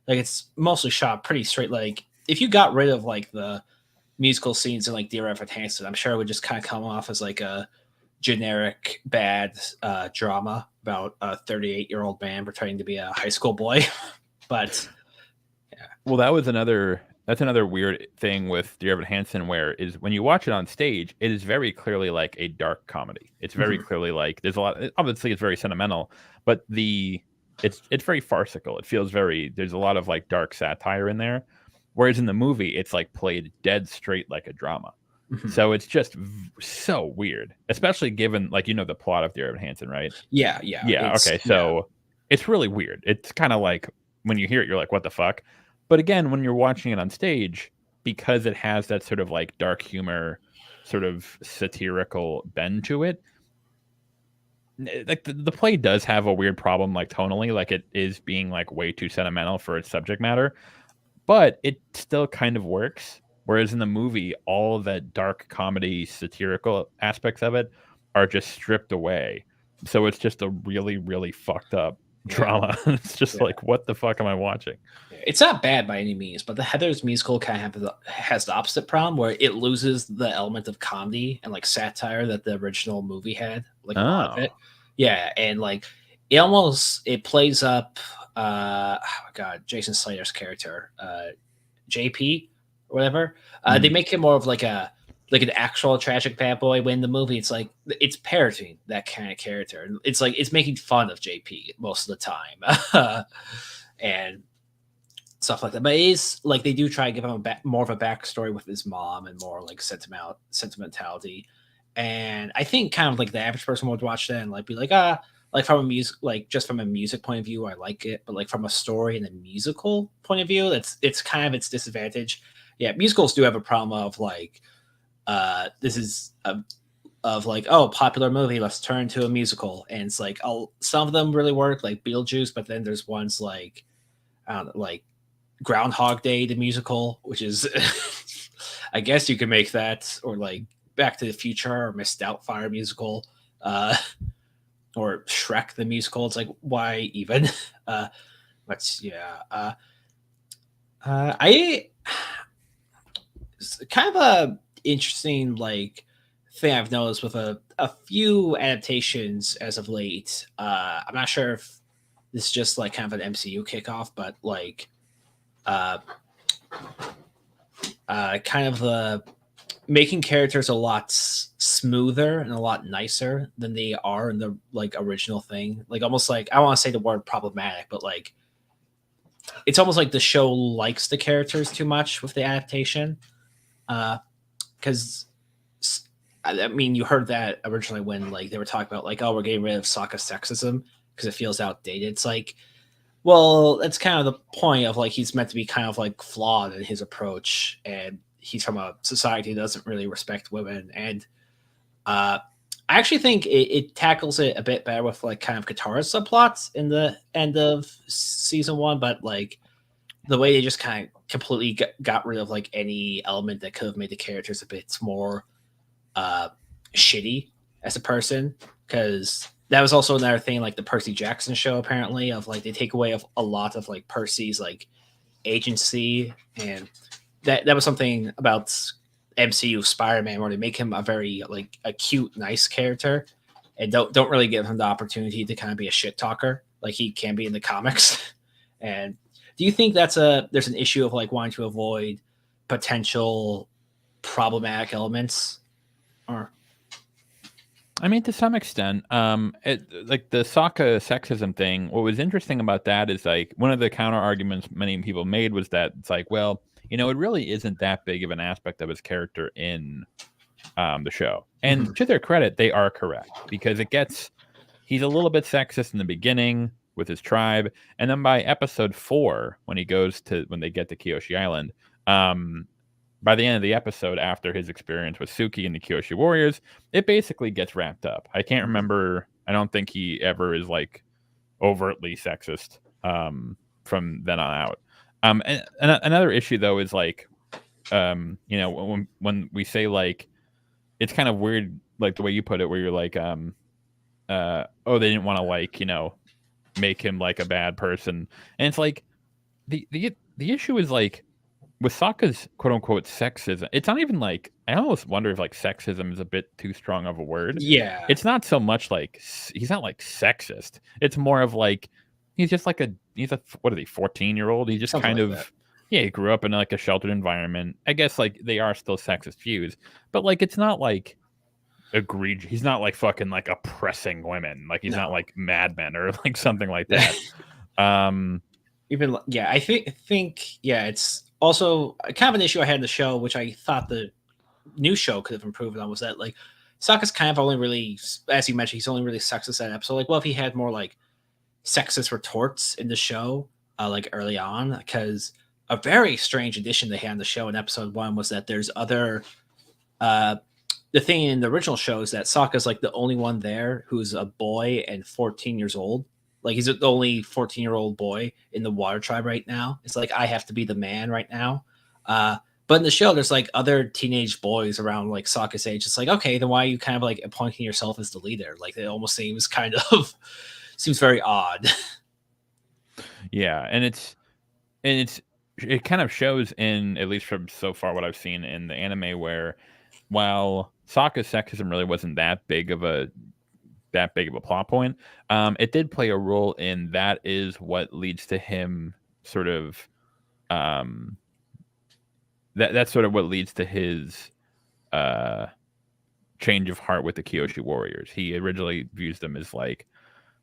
Like, it's mostly shot pretty straight. Like, if you got rid of like the musical scenes in like Dear Evan Hansen, I'm sure it would just kind of come off as like a generic bad drama about a 38-year-old man pretending to be a high school boy. But well, that's another weird thing with Dear Evan Hansen, where is when you watch it on stage, it is very clearly like a dark comedy. It's very clearly like there's a lot. Obviously, it's very sentimental, but it's very farcical. It feels there's a lot of like dark satire in there. Whereas in the movie, it's like played dead straight like a drama. So it's just so weird, especially given like the plot of Dear Evan Hansen, right? Yeah. Okay, so it's really weird. It's kind of like when you hear it, you're like, what the fuck? But again, when you're watching it on stage, because it has that sort of like dark humor, sort of satirical bend to it, like the play does have a weird problem, like tonally, like it is being like way too sentimental for its subject matter, but it still kind of works. Whereas in the movie, all that dark comedy, satirical aspects of it are just stripped away. So it's just a really, really fucked up drama. It's just like, what the fuck am I watching? It's not bad by any means, but the Heathers musical kind of has the opposite problem, where it loses the element of comedy and like satire that the original movie had, like a lot of it. Yeah, and like it plays up oh my god, Jason Slater's character, JP or whatever. They make him more of like an actual tragic bad boy, when in the movie it's like it's parroting that kind of character. It's like it's making fun of JP most of the time. And stuff like that. But it is like they do try to give him more of a backstory with his mom and more like sentimentality. And I think kind of like the average person would watch that and like be like, like from a music, like just from a music point of view, I like it, but like from a story and a musical point of view, it's kind of its disadvantage. Yeah, musicals do have a problem of like this is a of like, oh, popular movie, let's turn to a musical, and it's like, oh, some of them really work, like Beetlejuice, but then there's ones like I don't know, like Groundhog Day, the musical, which is I guess you could make that, or like Back to the Future or Miss Doubtfire musical, uh, or Shrek the musical. It's like, why even? Uh, but yeah, I it's kind of a interesting like thing I've noticed with a few adaptations as of late. I'm not sure if this is just like kind of an MCU kickoff, but like uh, kind of making characters a lot smoother and a lot nicer than they are in the like original thing. Like almost like, I don't want to say the word problematic, but like it's almost like the show likes the characters too much with the adaptation. Because I mean, you heard that originally when like they were talking about like, oh, we're getting rid of Sokka's sexism because it feels outdated. It's like, well, that's kind of the point of like he's meant to be kind of like flawed in his approach, and he's from a society that doesn't really respect women. And I actually think it tackles it a bit better with like kind of Katara's subplots in the end of season one, but like the way they just kind of completely got rid of like any element that could have made the characters a bit more uh, shitty as a person, because that was also another thing like the Percy Jackson show apparently of like they take away a lot of like Percy's like agency, and that was something about MCU Spider-Man where they make him a very like a cute nice character and don't really give him the opportunity to kind of be a shit talker like he can be in the comics. And do you think there's an issue of like wanting to avoid potential problematic elements, or I mean, to some extent, like the Sokka sexism thing. What was interesting about that is like one of the counter arguments many people made was that it's like, well, it really isn't that big of an aspect of his character in the show. And to their credit, they are correct because he's a little bit sexist in the beginning with his tribe, and then by episode 4, when they get to Kyoshi Island, by the end of the episode, after his experience with Suki and the Kyoshi Warriors, it basically gets wrapped up. I can't remember. I don't think he ever is like overtly sexist from then on out. And another issue though is like, when we say like, it's kind of weird, like the way you put it, where you're like, oh, they didn't want to like, make him like a bad person, and it's like the issue is like with Sokka's quote unquote sexism, it's not even like, I almost wonder if like sexism is a bit too strong of a word. yeah, It's not so much like he's not like sexist. It's more of like he's just like he's a, what are they, 14-year-old? He just something kind like of that. yeah, he grew up in like a sheltered environment. I guess like they are still sexist views, but like it's not like egregious. He's not like fucking like oppressing women. Like he's not No. like Mad Men or like something like that. um Even yeah, I think yeah, it's also kind of an issue I had in the show, which I thought the new show could have improved on, was that like Sokka's kind of only really, as you mentioned, he's only really sexist that episode. Like, well, if he had more like sexist retorts in the show, like early on, because a very strange addition they had in the show in episode one was that there's other. The thing in the original show is that Sokka's like the only one there who's a boy and 14 years old. Like he's the only 14-year-old boy in the water tribe right now. It's like, I have to be the man right now. But in the show, there's like other teenage boys around like Sokka's age. It's like, okay, then why are you kind of like appointing yourself as the leader? Like it almost seems kind of seems very odd. yeah, and it kind of shows in, at least from so far what I've seen in the anime, where while Sokka's sexism really wasn't that big of a plot point, it did play a role in that is what leads to him sort of that's sort of what leads to his change of heart with the Kyoshi Warriors. He originally views them as like,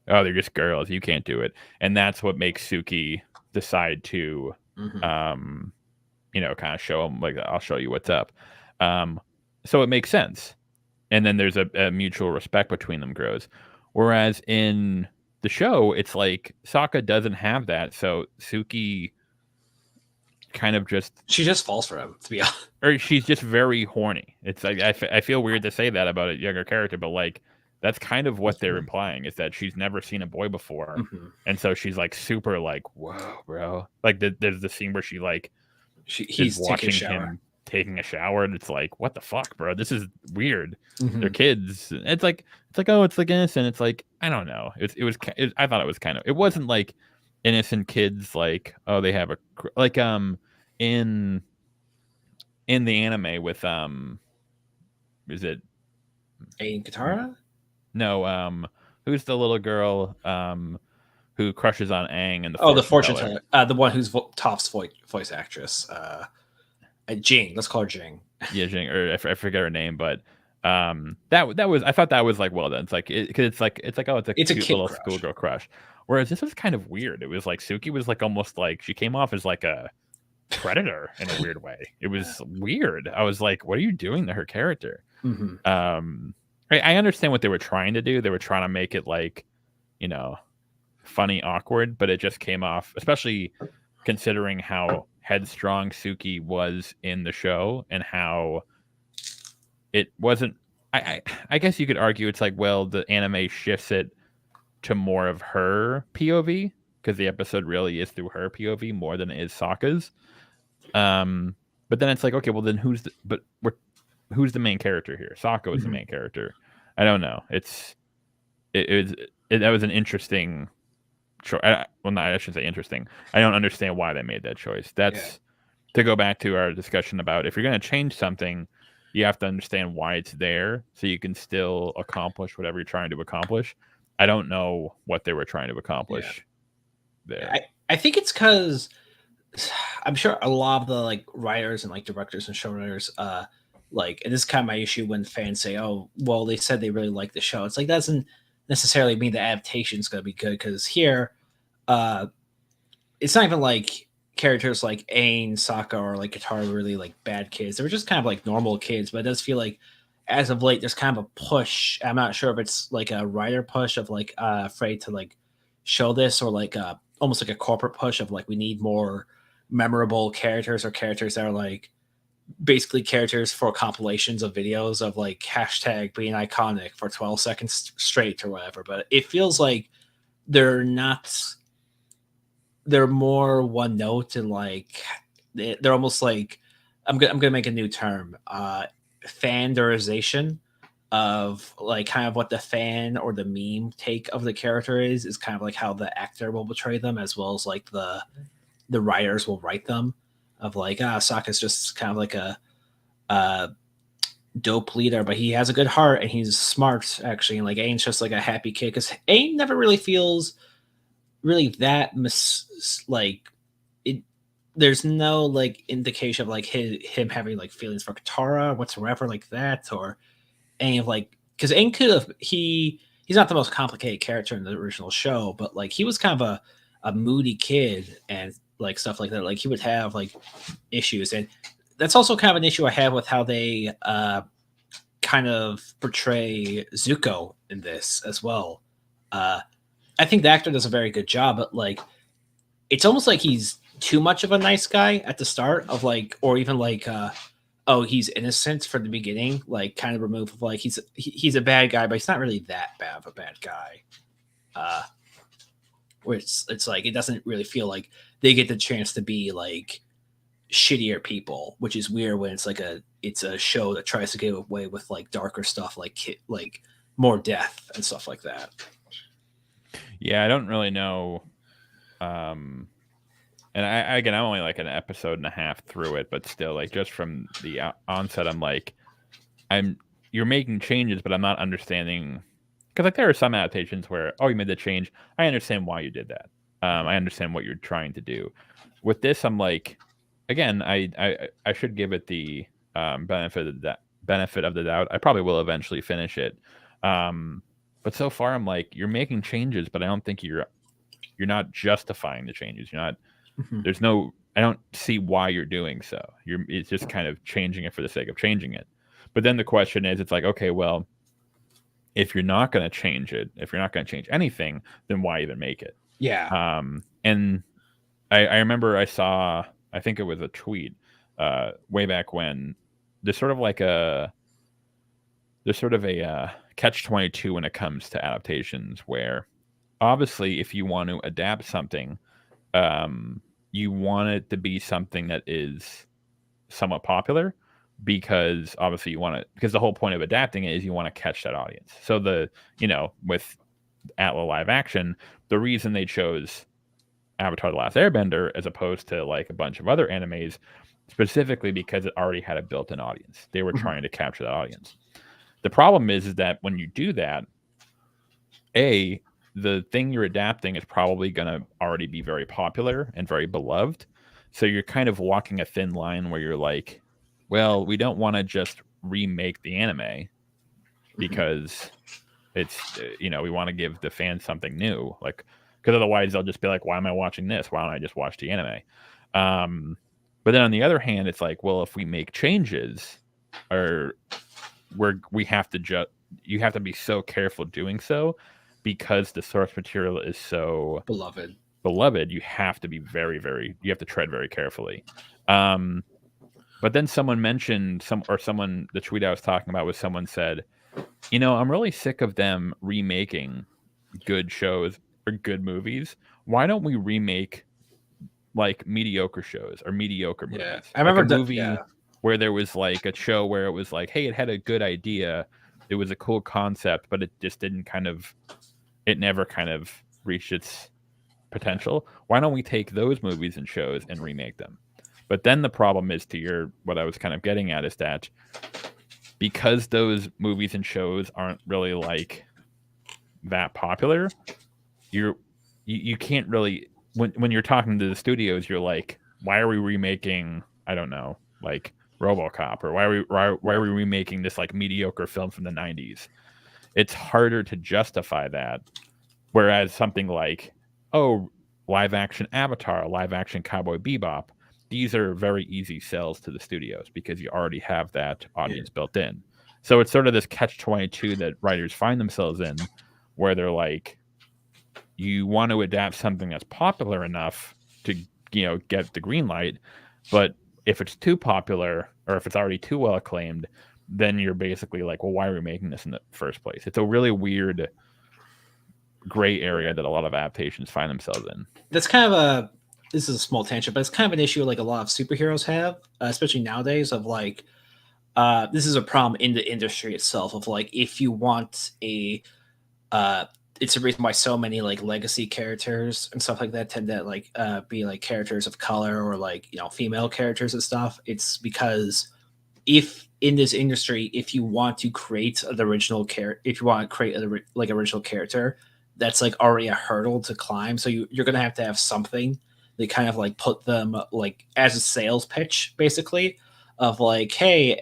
oh, they're just girls, you can't do it, and that's what makes Suki decide to kind of show him like, I'll show you what's up. So it makes sense, and then there's a mutual respect between them grows. Whereas in the show, it's like Sokka doesn't have that, so Suki kind of she just falls for him, to be honest. or she's just very horny. It's like I feel weird to say that about a younger character, but like that's kind of what they're implying is that she's never seen a boy before, and so she's like super like, whoa, bro. Like there's the scene where she like he's watching him taking a shower, and it's like, what the fuck, bro? This is weird. They're kids. It's like oh, it's like innocent. It's like I don't know. I thought it was kind of. It wasn't like innocent kids like oh they have a like in the anime with is it Aang Katara? No, who's the little girl who crushes on Aang and the fortune teller, the one who's Toph's voice actress, Jing. Let's call her Jing. Yeah, Jing, or I forget her name, but that was I thought that was like well done. It's like because it's like oh it's a cute little schoolgirl crush. Whereas this was kind of weird. It was like Suki was like almost like she came off as like a predator in a weird way. It was weird. I was like, what are you doing to her character? I understand what they were trying to do. They were trying to make it like, you know, funny, awkward, but it just came off, especially considering how headstrong Suki was in the show and how it wasn't. I guess you could argue it's like, well, the anime shifts it to more of her POV because the episode really is through her POV more than it is Sokka's. But then it's like, okay, well then who's the main character here? Sokka is the main character. I don't know. That was an interesting choice. Well, I shouldn't say interesting. I don't understand why they made that choice. That's to go back to our discussion about if you're going to change something, you have to understand why it's there so you can still accomplish whatever you're trying to accomplish. I don't know what they were trying to accomplish there. I think it's because I'm sure a lot of the like writers and like directors and showrunners, like, and this is kind of my issue when fans say, "Oh, well, they said they really like the show." It's like that doesn't necessarily mean the adaptation is going to be good because here, it's not even like characters like Aang, Sokka, or like Katara were really like bad kids. They were just kind of like normal kids, but it does feel like as of late there's kind of a push. I'm not sure if it's like a writer push of like afraid to like show this or like almost like a corporate push of like we need more memorable characters or characters that are like basically characters for compilations of videos of like hashtag being iconic for 12 seconds straight or whatever. But it feels like they're more one note and like they're almost like I'm gonna make a new term, fanderization of like kind of what the fan or the meme take of the character is kind of like how the actor will portray them as well as like the writers will write them of like Sokka's just kind of like a dope leader, but he has a good heart and he's smart actually, and like Aang's just like a happy kid because Aang never really feels really that like it. There's no like indication of like him having like feelings for Katara whatsoever like that or any of like because Aang could have he's not the most complicated character in the original show, but like he was kind of a moody kid and like stuff like that. Like he would have like issues, and that's also kind of an issue I have with how they kind of portray Zuko in this as well. I think the actor does a very good job, but like it's almost like he's too much of a nice guy at the start of like, or even like oh he's innocent from the beginning, like kind of removed of like he's a bad guy, but he's not really that bad of a bad guy. Where it's like it doesn't really feel like they get the chance to be like shittier people, which is weird when it's like it's a show that tries to get away with like darker stuff like more death and stuff like that. Yeah, I don't really know. And I'm only like an episode and a half through it, but still, like just from the onset, I'm like, you're making changes, but I'm not understanding because like there are some adaptations where you made the change. I understand why you did that. I understand what you're trying to do. With this, I'm like, again, I should give it the benefit of the doubt. I probably will eventually finish it. But so far, I'm like, you're making changes, but I don't think you're not justifying the changes. You're not. There's no. I don't see why you're doing so. It's just kind of changing it for the sake of changing it. But then the question is, it's like, okay, well, if you're not going to change it, if you're not going to change anything, then why even make it? Yeah. And I remember I saw, I think it was a tweet way back when, there's sort of like a catch-22 when it comes to adaptations, where obviously if you want to adapt something, you want it to be something that is somewhat popular, because obviously you want to, because the whole point of adapting it is you want to catch that audience. So with Atla live action, the reason they chose Avatar: The Last Airbender as opposed to like a bunch of other animes, specifically because it already had a built-in audience. They were trying to capture that audience. The problem is that when you do that, the thing you're adapting is probably going to already be very popular and very beloved. So you're kind of walking a thin line where you're like, well, we don't want to just remake the anime because it's, we want to give the fans something new. Like, because otherwise they'll just be like, why am I watching this? Why don't I just watch the anime? But then on the other hand, it's like, well, if we make changes, or we have to you have to be so careful doing so, because the source material is so beloved. You have to be you have to tread very carefully. But then someone mentioned the tweet I was talking about was, someone said, I'm really sick of them remaking good shows or good movies. Why don't we remake like mediocre shows or mediocre movies? Yeah, I remember like a movie where there was like a show where it was like, hey, it had a good idea, it was a cool concept, but it just didn't it never kind of reached its potential. Why don't we take those movies and shows and remake them? But then the problem is, what I was kind of getting at is that because those movies and shows aren't really like that popular, you can't really, when you're talking to the studios, you're like, why are we remaking, I don't know, like RoboCop, or why are we remaking this like mediocre film from the 90s? It's harder to justify that. Whereas something like, live action Avatar, live action Cowboy Bebop, these are very easy sells to the studios because you already have that audience built in. So it's sort of this catch-22 that writers find themselves in, where they're like, you want to adapt something that's popular enough to, get the green light, but if it's too popular, or if it's already too well acclaimed, then you're basically like, well, why are we making this in the first place? It's a really weird gray area that a lot of adaptations find themselves in. That's kind of this is a small tangent, but it's kind of an issue like a lot of superheroes have, especially nowadays, of like, this is a problem in the industry itself of like, if you want it's a reason why so many like legacy characters and stuff like that tend to like be like characters of color, or like, female characters and stuff. It's because if in this industry, if you want to create an original character, if you want to create like original character, that's like already a hurdle to climb. So you're gonna have to have something that kind of like put them like as a sales pitch, basically, of like, hey,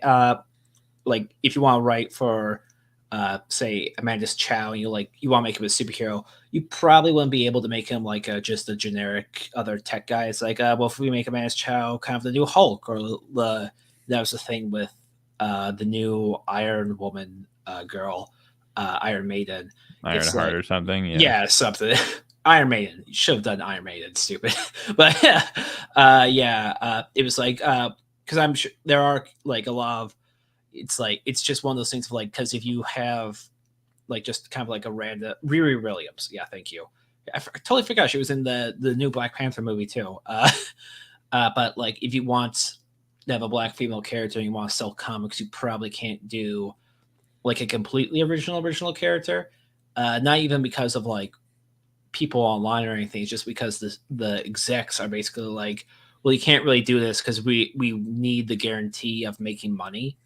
like if you want to write for say Amanda's Chow, and you want to make him a superhero, you probably wouldn't be able to make him like just a generic other tech guy. It's like, well, if we make Amanda's Chow kind of the new Hulk, or that was the thing with the new Iron Woman girl, Iron Maiden, Ironheart or something. Yeah, something. Iron Maiden. You should have done Iron Maiden, stupid. But it was like, because I'm sure there are like a lot of, it's like, it's just one of those things of like, because if you have like just kind of like a random Riri Williams, yeah, thank you. I totally forgot she was in the new Black Panther movie too. But like, if you want to have a black female character and you want to sell comics, you probably can't do like a completely original character. Not even because of like people online or anything. It's just because the execs are basically like, well, you can't really do this because we need the guarantee of making money.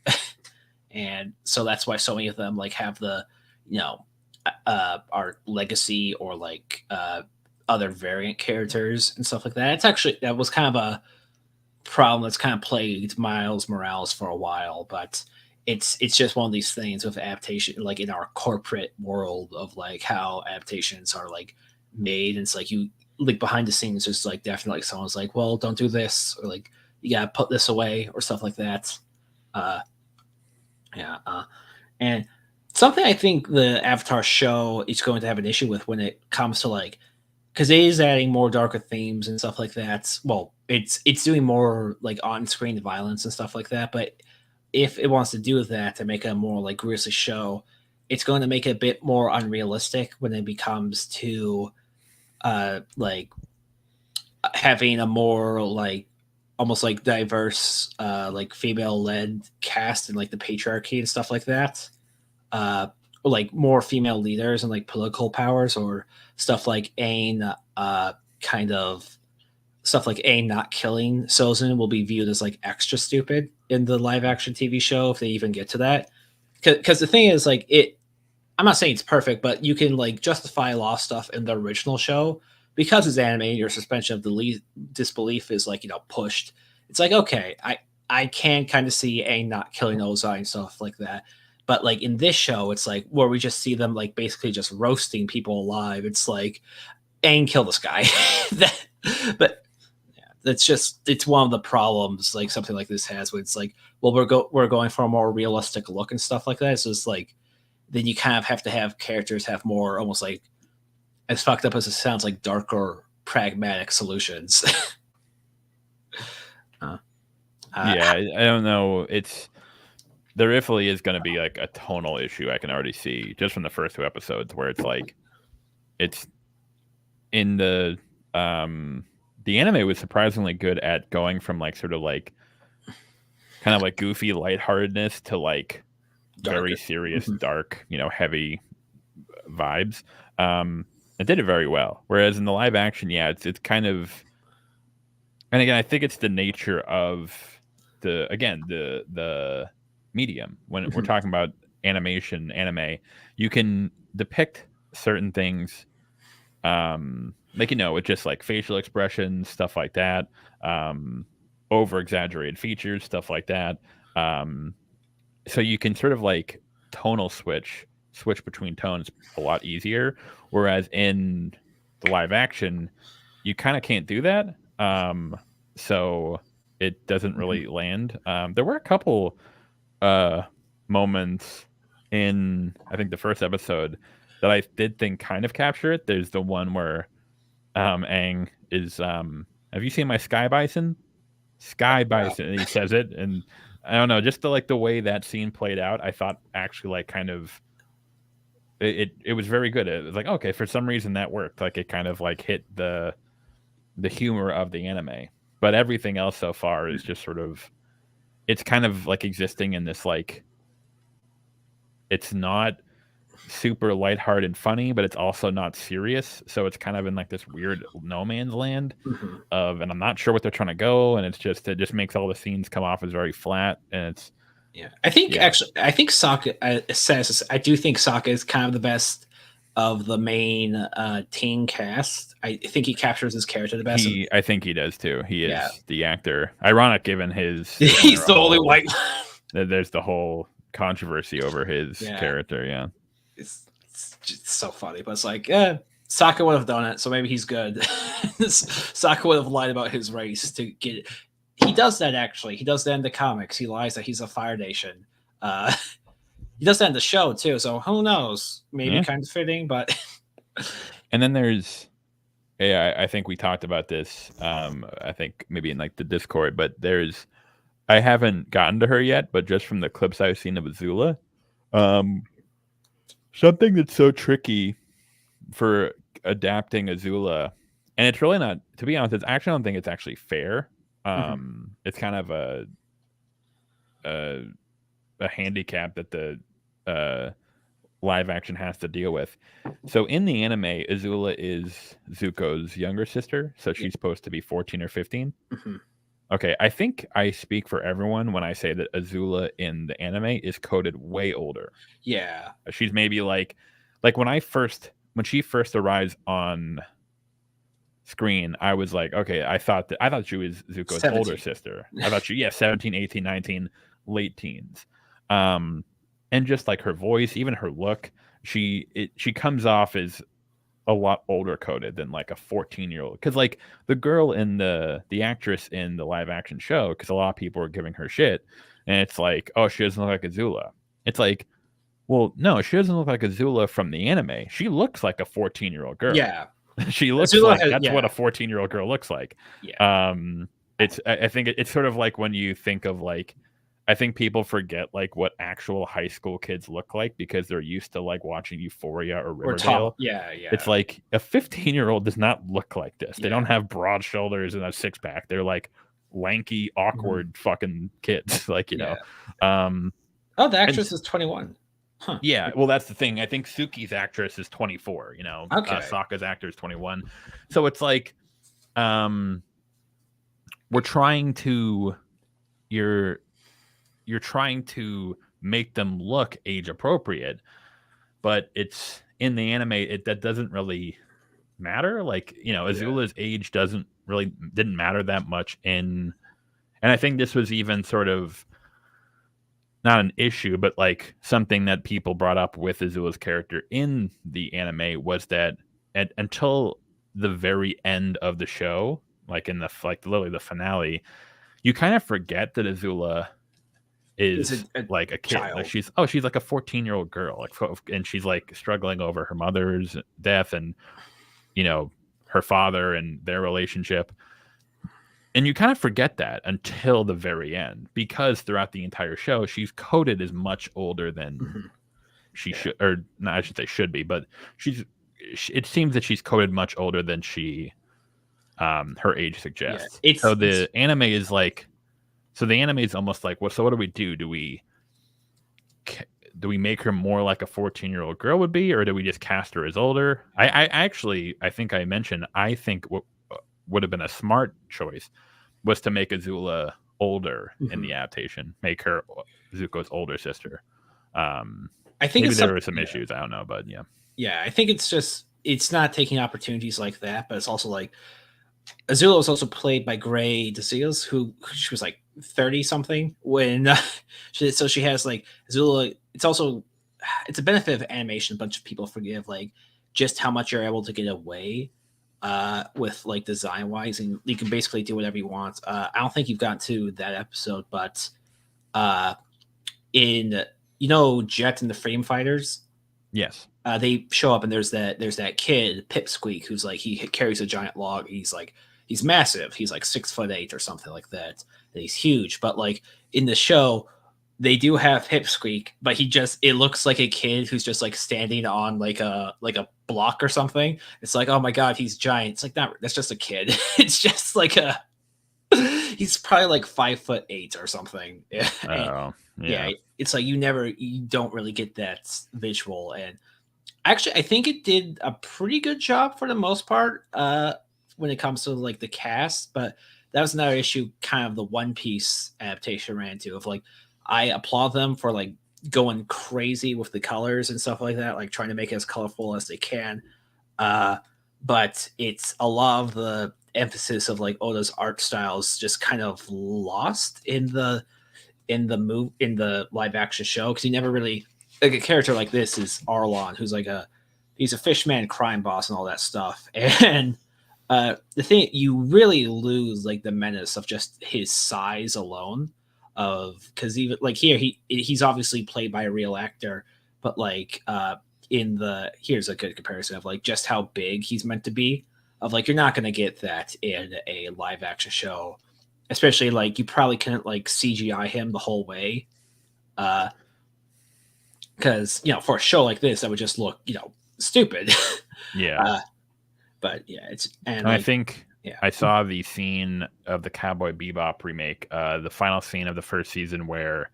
And so that's why so many of them like have the, our legacy or like other variant characters and stuff like that. It's actually, that was kind of a problem that's kind of plagued Miles Morales for a while, but it's just one of these things with adaptation, like in our corporate world of like how adaptations are like made. And it's like, you like behind the scenes, there's like definitely like someone's like, well, don't do this, or like you gotta put this away or stuff like that. And Something I think the Avatar show is going to have an issue with when it comes to like, because it is adding more darker themes and stuff like that. Well, it's doing more like on-screen violence and stuff like that. But if it wants to do that to make a more like gruesome show, it's going to make it a bit more unrealistic when it becomes to like having a more like almost like diverse like female led cast and like the patriarchy and stuff like that. Or like more female leaders and like political powers or stuff like Aang kind of stuff like Aang not killing Sozin will be viewed as like extra stupid in the live action TV show if they even get to that. Because the thing is like it I'm not saying it's perfect, but you can like justify a lot of stuff in the original show because it's anime. Your suspension of the disbelief is like pushed. It's like okay, I can kind of see Aang not killing Ozai and stuff like that. But like in this show, it's like where we just see them like basically just roasting people alive. It's like Aang kill this guy. But yeah, it's one of the problems like something like this has. Where it's like, well, we're going for a more realistic look and stuff like that. So it's like then you kind of have to have characters have more almost like as fucked up as it sounds like darker pragmatic solutions. Yeah, I don't know. There definitely is going to be like a tonal issue. I can already see just from the first 2 episodes where it's like it's in the anime was surprisingly good at going from like sort of like kind of like goofy lightheartedness to like darker. Very serious, dark, heavy vibes. It did it very well. Whereas in the live action, yeah, it's kind of, and again, I think it's the nature of the medium. When we're talking about anime, you can depict certain things, like with just like facial expressions, stuff like that, over exaggerated features, stuff like that. So you can sort of like tonal switch between tones a lot easier. Whereas in the live action, you kind of can't do that. So it doesn't really land. There were a couple moments in, I think, the first episode that I did think kind of capture it. There's the one where Aang is, have you seen my sky bison? Sky bison. And he says it, and I don't know, just the way that scene played out, I thought actually like kind of it was very good. It was like, okay, for some reason that worked. Like it kind of like hit the humor of the anime. But everything else so far is just sort of, it's kind of like existing in this like, it's not super lighthearted and funny, but it's also not serious. So it's kind of in like this weird no man's land of, and I'm not sure what they're trying to go. And it just makes all the scenes come off as very flat. And it's, yeah, I think actually, I think Sokka says, I do think Sokka is kind of the best of the main teen cast. I think he captures his character the best. I think he does too. He is the actor. Ironic given his he's the only white. There's the whole controversy over his character. Yeah, it's just so funny, but it's like, yeah, Sokka would have done it, so maybe he's good. Sokka would have lied about his race to get it. He does that actually. He does that in the comics. He lies that he's a Fire Nation. He does that in the show too. So who knows? Maybe kind of fitting, but. And then there's, I think we talked about this. I think maybe in like the Discord, but I haven't gotten to her yet, but just from the clips I've seen of Azula, something that's so tricky for adapting Azula, and it's really not, to be honest, I don't think it's actually fair. It's kind of a handicap that the live action has to deal with. So in the anime, Azula is Zuko's younger sister, so she's supposed to be 14 or 15. Okay, I think I speak for everyone when I say that Azula in the anime is coded way older. Yeah, she's maybe like when she first arrives on screen, I was like, okay, I thought she was Zuko's 17. Older sister. I thought she 17, 18, 19, late teens. And just like her voice, even her look, she comes off as a lot older coded than like a 14-year-old. Because like the girl in the actress in the live action show, because a lot of people are giving her shit, and it's like, oh, she doesn't look like Azula. It's like, Well, no, she doesn't look like Azula from the anime. She looks like a 14-year-old girl. Yeah, She looks Azula like has, that's what a yeah, 14-year-old girl looks like. yeah, I think it's sort of like when you think of like, I think people forget like what actual high school kids look like because they're used to like watching Euphoria or or Tom. Riverdale. Yeah, It's yeah, like a 15-year-old does not look like this. They yeah. don't have broad shoulders and a six pack. They're like lanky, Mhm. awkward fucking kids. Like, Yeah. Um, Oh, the and actress is 21. Huh. yeah, well, that's the thing. I think Suki's actress is 24. Okay. Sokka's actor is 21. So it's like, um, we're trying to you're you're trying to make them look age appropriate, but it's in the anime. That doesn't really matter. Like, Yeah. Azula's age didn't matter that much and I think this was even sort of not an issue, but like something that people brought up with Azula's character in the anime was that until the very end of the show, like in the like literally the finale, you kind of forget that Azula Is is a like a kid. Like child. she's like a 14-year-old girl, like and she's like struggling over her mother's death and her father and their relationship. And you kind of forget that until the very end because throughout the entire show she's coded as much older than Mhm. she Yeah. should, or no, I should say should be, but it seems that she's coded much older than her age Yeah. suggests. So It's the anime is like, the anime is almost like, well, so what do we do? Do we make her more like a 14-year-old girl would be, or do we just cast her as older? I actually, I think I mentioned, I think what would have been a smart choice was to make Azula older in the Mhm. adaptation, make her Zuko's older sister. I think Maybe it's there some were some yeah. issues, I don't know, but yeah. Yeah, I think it's just it's not taking opportunities like that, but it's also like Azula was also played by Gray DeCios, who she was like 30 something when so she has like Azula. It's a benefit of animation. A bunch of people forgive like just how much you're able to get away with like design wise, and you can basically do whatever you want. I don't think you've gotten to that episode, but uh, in Jet and the Frame Fighters, Yes. they show up and there's that kid Pipsqueak who's like he carries a giant log. He's massive. He's like 6'8" or something like that. And he's huge. But like in the show, they do have Pipsqueak, but it looks like a kid who's just like standing on like a block or something. It's like, oh my god, he's giant. It's like that's just a kid. It's just like he's probably like 5'8" or something. And Oh, yeah, yeah. it's like you don't really get that visual. And actually, I think it did a pretty good job for the most part when it comes to like the cast. But that was another issue, kind of the One Piece adaptation ran into of like I applaud them for like going crazy with the colors and stuff like that, like trying to make it as colorful as they can. Uh, but it's a lot of the emphasis of like Oda's art styles just kind of lost in the live action show because he never really like a character like this is Arlon, who's like he's a fishman crime boss and all that stuff. And the thing you really lose like the menace of just his size alone of because even like here he's obviously played by a real actor, but like in the here's a good comparison of like just how big he's meant to be of like you're not going to get that in a live action show, especially like you probably couldn't like CGI him the whole way because for a show like this that would just look stupid. Yeah. But yeah, it's and And I like think yeah. I saw the scene of the Cowboy Bebop remake, the final scene of the first season where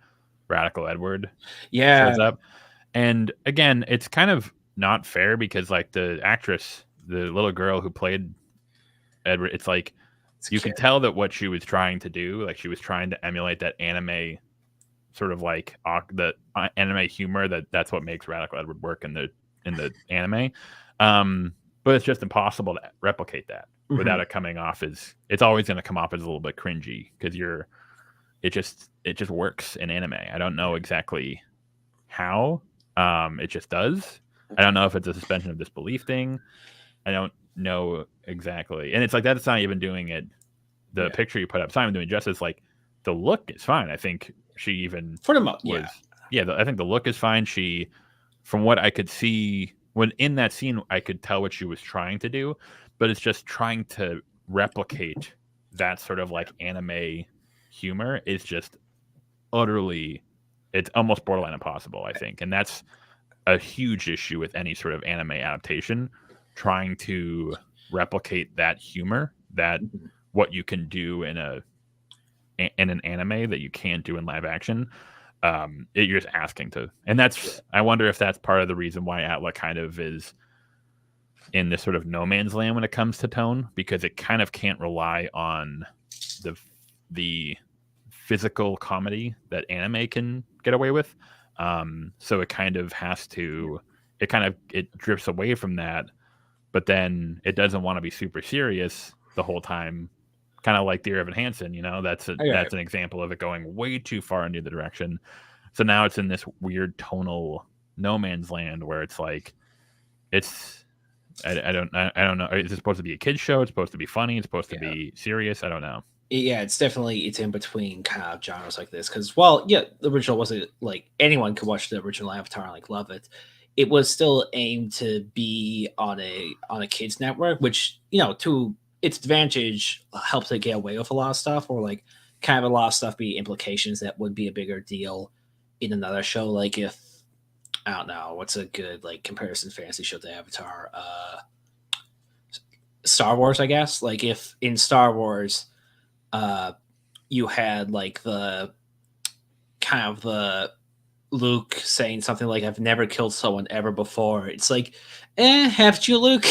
Radical Edward Yeah. shows up. And again, it's kind of not fair because like the actress, the little girl who played Edward, it's like It's a you kid. can tell that what she was trying to do, like she was trying to emulate that anime sort of like the anime humor that's what makes Radical Edward work in the anime. But it's just impossible to replicate that without it coming off as it's always going to come off as a little bit cringy because it just works in anime. I don't know exactly how. It just does. I don't know if it's a suspension of disbelief thing. I don't know exactly. And it's like that's not even doing it. The picture you put up, Simon doing justice. Like the look is fine. I think she even For the most, was yeah. I think the look is fine. She, from what I could see when in that scene, I could tell what she was trying to do, but it's just trying to replicate that sort of like anime humor is just utterly, it's almost borderline impossible, I think. And that's a huge issue with any sort of anime adaptation, trying to replicate that humor, that what you can do in an anime that you can't do in live action. You're just asking to, and that's, I wonder if that's part of the reason why Atla kind of is in this sort of no man's land when it comes to tone, because it kind of can't rely on the physical comedy that anime can get away with. So it kind of has to, it drifts away from that, but then it doesn't want to be super serious the whole time, kind of like Dear Evan Hansen. That's an example of it going way too far into the direction. So now it's in this weird tonal no man's land where it's like, I don't know. Is it supposed to be a kid's show? It's supposed to be funny. It's supposed to be serious. I don't know. Yeah, it's in between kind of genres like this, because the original wasn't like anyone could watch the original Avatar and like love it. It was still aimed to be on a kids network, which to its advantage helps it get away with a lot of stuff, or like kind of a lot of stuff be implications that would be a bigger deal in another show. Like if I don't know what's a good like comparison fantasy show to Avatar, Star Wars, I guess. Like if in Star Wars you had like the kind of the Luke saying something like "I've never killed someone ever before." It's like, haven't you, Luke?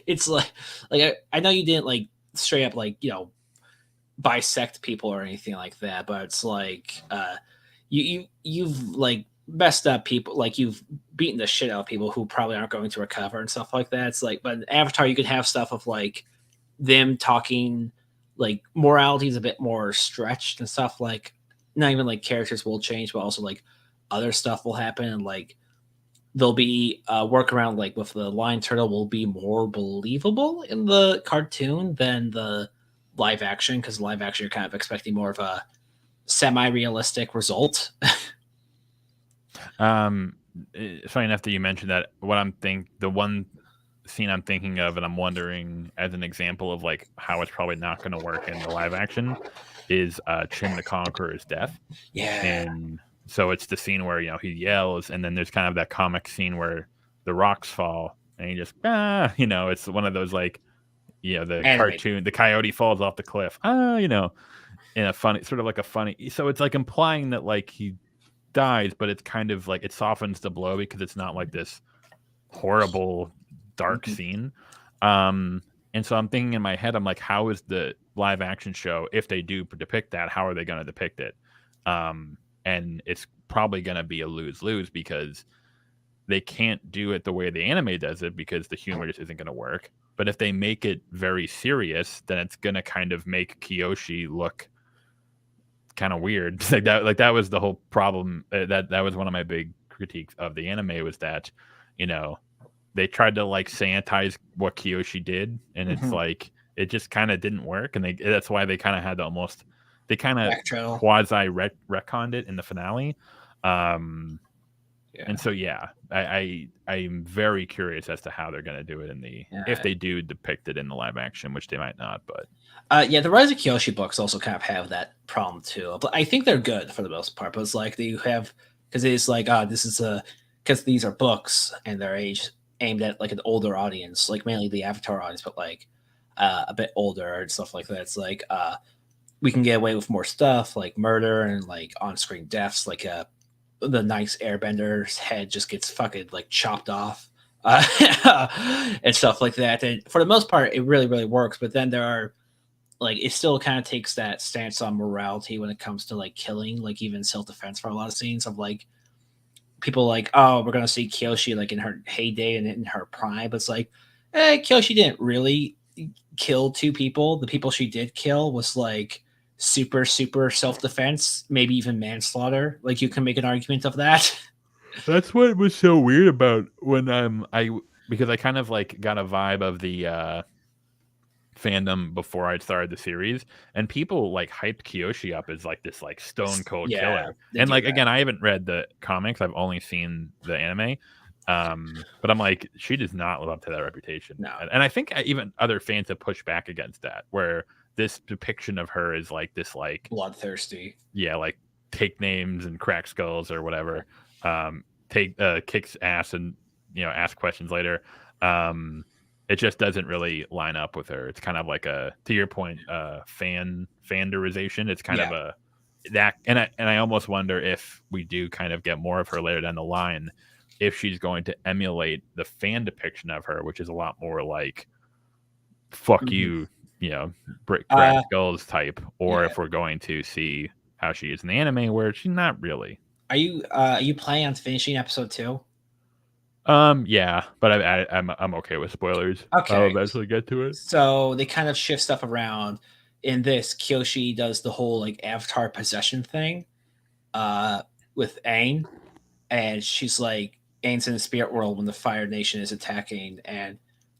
It's like I know you didn't like straight up like bisect people or anything like that, but it's like you've like messed up people, like you've beaten the shit out of people who probably aren't going to recover and stuff like that. It's like, but in Avatar you could have stuff of like them talking, like morality is a bit more stretched and stuff, like not even like characters will change, but also like other stuff will happen, and like there'll be a workaround like with the lion turtle will be more believable in the cartoon than the live action, because live action you're kind of expecting more of a semi-realistic result. It's funny enough that you mentioned that. The one scene I'm thinking of, and I'm wondering as an example of like how it's probably not going to work in the live action, is Chin the Conqueror's death. Yeah. And so it's the scene where he yells, and then there's kind of that comic scene where the rocks fall, and he just it's one of those like cartoon, the coyote falls off the cliff, in a funny sort of like a funny. So it's like implying that like he dies, but it's kind of like it softens the blow because it's not like this horrible dark scene. And so I'm thinking in my head, I'm like, how is the live action show, if they do depict that, how are they going to depict it? And it's probably going to be a lose-lose, because they can't do it the way the anime does it, because the humor just isn't going to work. But if they make it very serious, then it's going to kind of make Kyoshi look kind of weird. Like that was the whole problem. That was one of my big critiques of the anime, was that they tried to like sanitize what Kyoshi did, and it's like it just kind of didn't work, and that's why they kind of had to almost quasi retconned it in the finale. And so I'm very curious as to how they're going to do it if they do depict it in the live action, which they might not. But the Rise of Kyoshi books also kind of have that problem too, but I think they're good for the most part. But it's like you have, because it's like because these are books and they're aimed at like an older audience, like mainly the Avatar audience, but like a bit older and stuff like that. It's like we can get away with more stuff like murder and like on-screen deaths, like the Last Airbender's head just gets fucking like chopped off and stuff like that. And for the most part, it really, really works. But then there are like, it still kind of takes that stance on morality when it comes to like killing, like even self-defense for a lot of scenes of like people like, oh, we're going to see Kyoshi like in her heyday and in her prime. But it's like, Kyoshi didn't really kill two people. The people she did kill was like super self-defense, maybe even manslaughter. Like you can make an argument of that. That's what was so weird about when because I kind of like got a vibe of the fandom before I started the series, and people like hyped Kyoshi up as like this like stone cold Yeah, killer. they And do like that. again, I haven't read the comics; I've only seen the anime. But I'm like, she does not live up to that reputation. No. And I think even other fans have pushed back against that, where this depiction of her is like this like Bloodthirsty. yeah, like take names and crack skulls or whatever. Take kicks ass and ask questions later. It just doesn't really line up with her. It's kind of like a, to your point, fanderization. It's kind of Yeah. a that, and I almost wonder if we do kind of get more of her later down the line, if she's going to emulate the fan depiction of her, which is a lot more like fuck Mhm. you, brick crack skulls type, or Yeah. if we're going to see how she is in the anime, where she's not really. Are you planning on finishing episode 2? Yeah, but I'm okay with spoilers. I'll Okay. eventually get to it. So they kind of shift stuff around. In this, Kyoshi does the whole like avatar possession thing uh with Aang, and she's like Aang's in the spirit world when the Fire Nation is attacking. And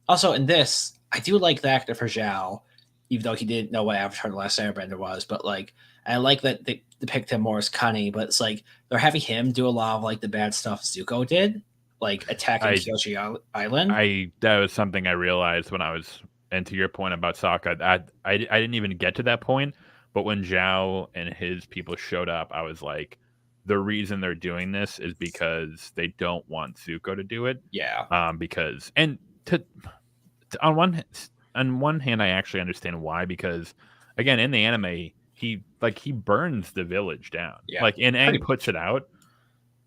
also in this, I do like the actor for Zhao, even though he didn't know what Avatar: The Last Airbender was. But like, I like that they depict him more as cunning. But it's like they're having him do a lot of like the bad stuff Zuko did, like attacking I Kyoshi Island. that was something I realized when I was, and to your point about Sokka, I didn't even get to that point, but when Zhao and his people showed up, I was like, the reason they're doing this is because they don't want Zuko to do it. Yeah. Because and to on one hand, I actually understand why, because again, in the anime, he burns the village down. Yeah. Like, and Pretty Aang puts it out,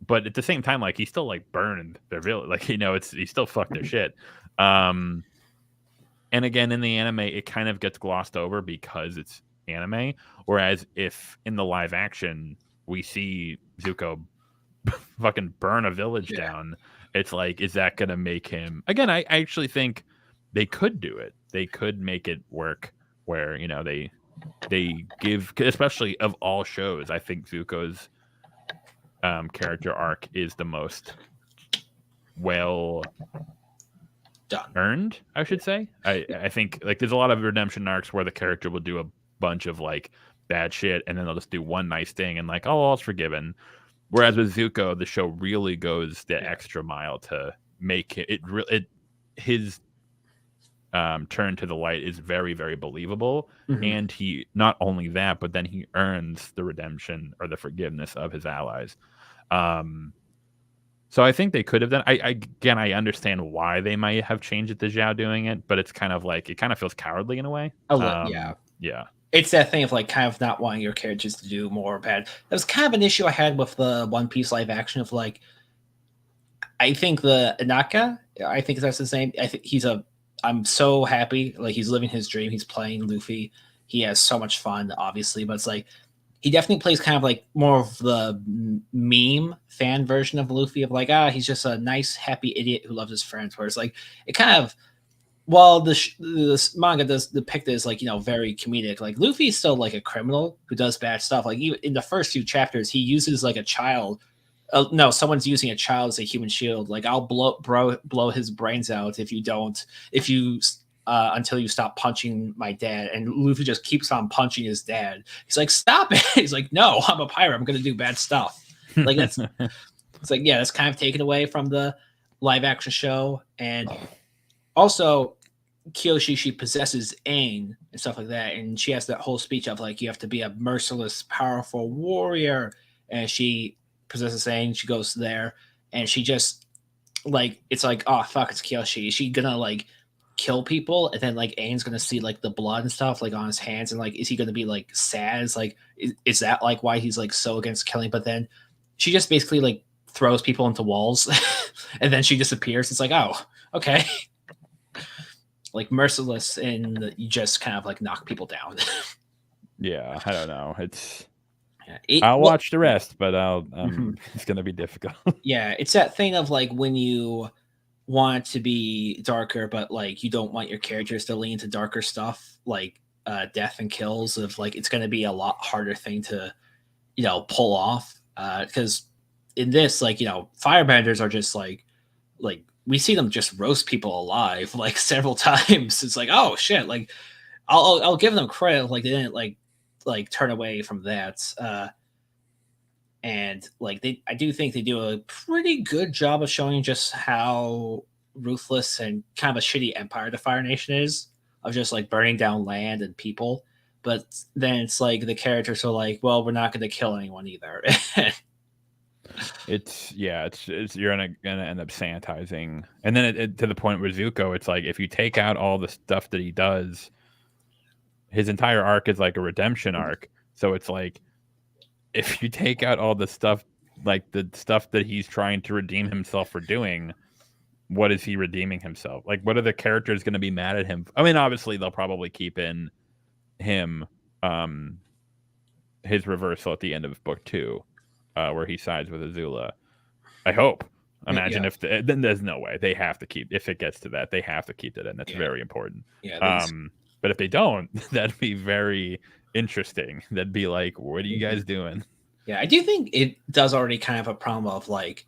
but at the same time, like he still like burned their village. Like, it's he still fucked their shit. And again, in the anime, it kind of gets glossed over because it's anime. Whereas if in the live action we see Zuko fucking burn a village down, it's like, is that gonna make him again? I actually think they could do it. They could make it work where they give, especially of all shows, I think Zuko's character arc is the most well done. earned, I should say. I think like there's a lot of redemption arcs where the character will do a bunch of like bad shit and then they'll just do one nice thing and like, oh, all's forgiven. Whereas with Zuko, the show really goes the extra mile to make his turn to the light is very, very believable. Mhm. And he, not only that, but then he earns the redemption or the forgiveness of his allies. So I think they could have done. I understand why they might have changed it to Zhao doing it, but it's kind of like it kind of feels cowardly in a way. Yeah. It's that thing of like kind of not wanting your characters to do more bad. That was kind of an issue I had with the One Piece live action of like, I think the Inaka, I think that's his name. I think I'm so happy. Like he's living his dream. He's playing Luffy. He has so much fun, obviously, but it's like, he definitely plays kind of like more of the meme fan version of Luffy of like, he's just a nice, happy idiot who loves his friends. Whereas like, it kind of, while this manga does depict it as like, very comedic, like Luffy's still like a criminal who does bad stuff. Like even in the first few chapters, he uses like a child. No, someone's using a child as a human shield. Like I'll blow his brains out if you until you stop punching my dad. And Luffy just keeps on punching his dad. He's like, stop it. He's like, no, I'm a pirate. I'm going to do bad stuff. Like it's like, yeah, that's kind of taken away from the live action show. And also Kyoshi, she possesses Aang and stuff like that. And she has that whole speech of like, you have to be a merciless, powerful warrior. And she possesses Aang. She goes there and she just like, it's like, oh, fuck, it's Kyoshi. Is she gonna like kill people? And then like Aang's gonna see like the blood and stuff like on his hands. And like, is he gonna be like sad? It's like, is that like why he's like so against killing? But then she just basically like throws people into walls and then she disappears. It's like, oh, okay. Like merciless and you just kind of like knock people down. Yeah, I don't know. I'll watch the rest, but it's gonna be difficult. Yeah, it's that thing of like when you want to be darker, but like you don't want your characters to lean into darker stuff, like death and kills. Of like it's gonna be a lot harder thing to pull off. Because in this, like firebenders are just like we see them just roast people alive like several times. It's like, oh shit, like I'll give them credit. Like they didn't like turn away from that. And like I do think they do a pretty good job of showing just how ruthless and kind of a shitty empire the Fire Nation is, of just like burning down land and people. But then it's like the characters are like, well, we're not going to kill anyone either. It's you're gonna end up sanitizing, and then to the point with Zuko, it's like if you take out all the stuff that he does, his entire arc is like a redemption arc. So it's like if you take out all the stuff, like the stuff that he's trying to redeem himself for doing, what is he redeeming himself? Like, what are the characters going to be mad at him? I mean, obviously they'll probably keep in him, his reversal at the end of book 2, where he sides with Azula. I hope. Imagine if then there's no way they have to keep. If it gets to that, they have to keep it in. That's very important. Yeah. But if they don't, that'd be very interesting. That'd be like, what are you guys doing? Yeah, I do think it does already kind of have a problem of like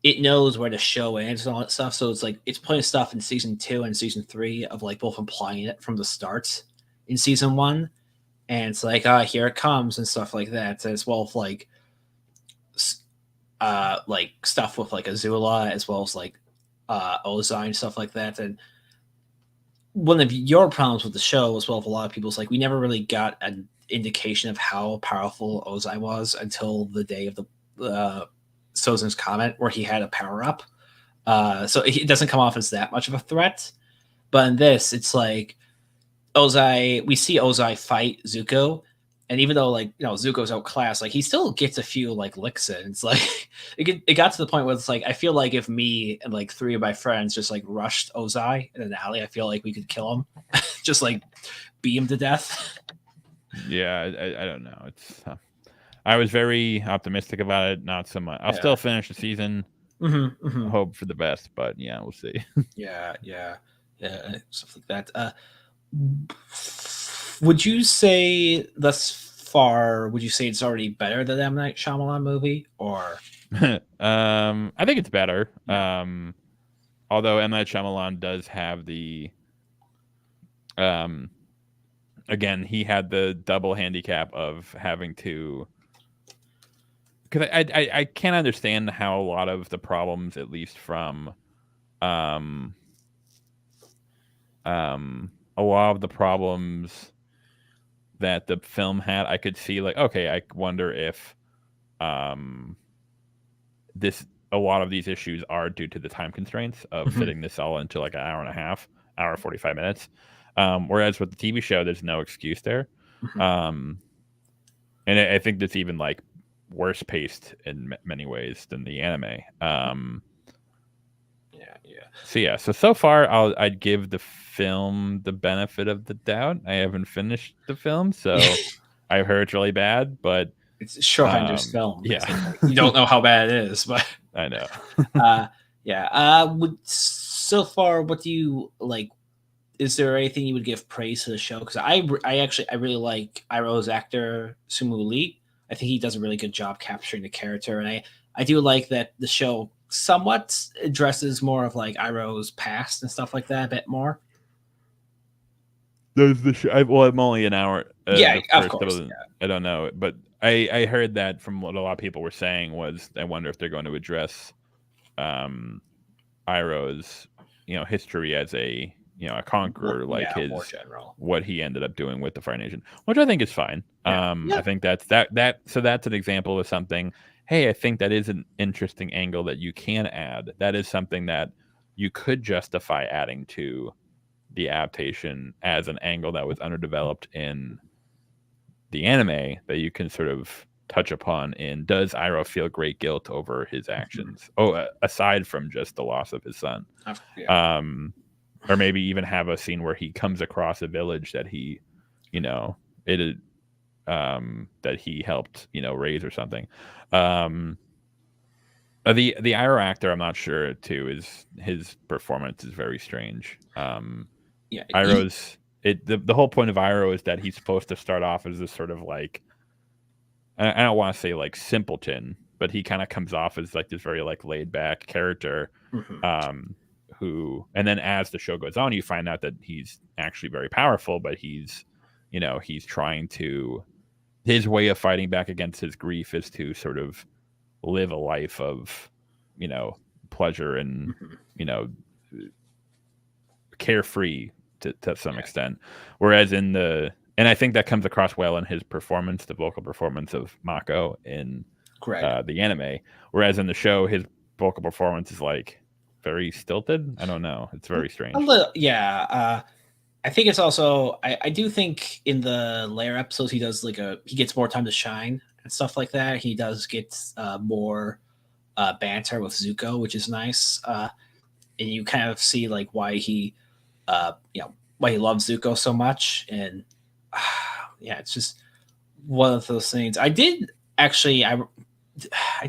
it knows where the show ends and all that stuff. So it's like it's putting stuff in season 2 and season 3 of like both implying it from the start in season 1, and it's like here it comes and stuff like that, as well as like stuff with like Azula, as well as like Ozai and stuff like that. And one of your problems with the show, as well as a lot of people's, like we never really got an indication of how powerful Ozai was until the day of the Sozin's comment, where he had a power up. So it doesn't come off as that much of a threat. But in this, it's like Ozai. We see Ozai fight Zuko, and even though like Zuko's outclassed, like he still gets a few like licks in. It's like it got to the point where it's like I feel like if me and like 3 of my friends just like rushed Ozai in an alley, I feel like we could kill him, just like beat him to death. Yeah, I don't know. It's I was very optimistic about it. Not so much. I'll still finish the season. Hope for the best, but yeah, we'll see. yeah, stuff like that. Would you say thus far? Would you say it's already better than the M. Night Shyamalan movie, or? I think it's better. Although M. Night Shyamalan does have the, again, he had the double handicap of having to. Because I can't understand how a lot of the problems, at least from, a lot of the problems that the film had, I could see like, okay, I wonder if, a lot of these issues are due to the time constraints of fitting this all into like an hour and a half, hour 45 minutes. Whereas with the TV show, there's no excuse there. And I think that's even like worse paced in many ways than the anime. So far I'd give the film the benefit of the doubt. I haven't finished the film, so I've heard it's really bad, but it's Schrodinger's film. Yeah, you don't know how bad it is, but I know. So far, what do you like? Is there anything you would give praise to the show? Because I really like Iroh's actor Sumu Lee. I think he does a really good job capturing the character, and I do like that the show somewhat addresses more of like Iroh's past and stuff like that a bit more. There's the show. I'm only an hour. Of course. I don't know, but I heard that from what a lot of people were saying was I wonder if they're going to address Iroh's history as a a conqueror, like his what he ended up doing with the Fire Nation, which I think is fine. I think that's an example of something. Hey, I think that is an interesting angle that you can add. That is something that you could justify adding to the adaptation as an angle that was underdeveloped in the anime that you can sort of touch upon in does Iroh feel great guilt over his actions? Aside from just the loss of his son. Or maybe even have a scene where he comes across a village that he, that he helped, raise or something. The Iroh actor, I'm not sure too, is his performance is very strange. Iroh's the whole point of Iroh is that he's supposed to start off as this sort of like, I don't want to say like simpleton, but he kind of comes off as like this very like laid back character, who who, and then as the show goes on, you find out that he's actually very powerful, but he's, he's trying to, his way of fighting back against his grief is to sort of live a life of, pleasure and, carefree to some extent. Whereas and I think that comes across well in his performance, the vocal performance of Mako in the anime. Whereas in the show, his vocal performance is like very stilted. I don't know. It's very strange. A little, yeah. I think it's also I do think in the later episodes he does he gets more time to shine and stuff like that. He does get more banter with Zuko, which is nice. And you kind of see like why he why he loves Zuko so much. And yeah, it's just one of those things. I did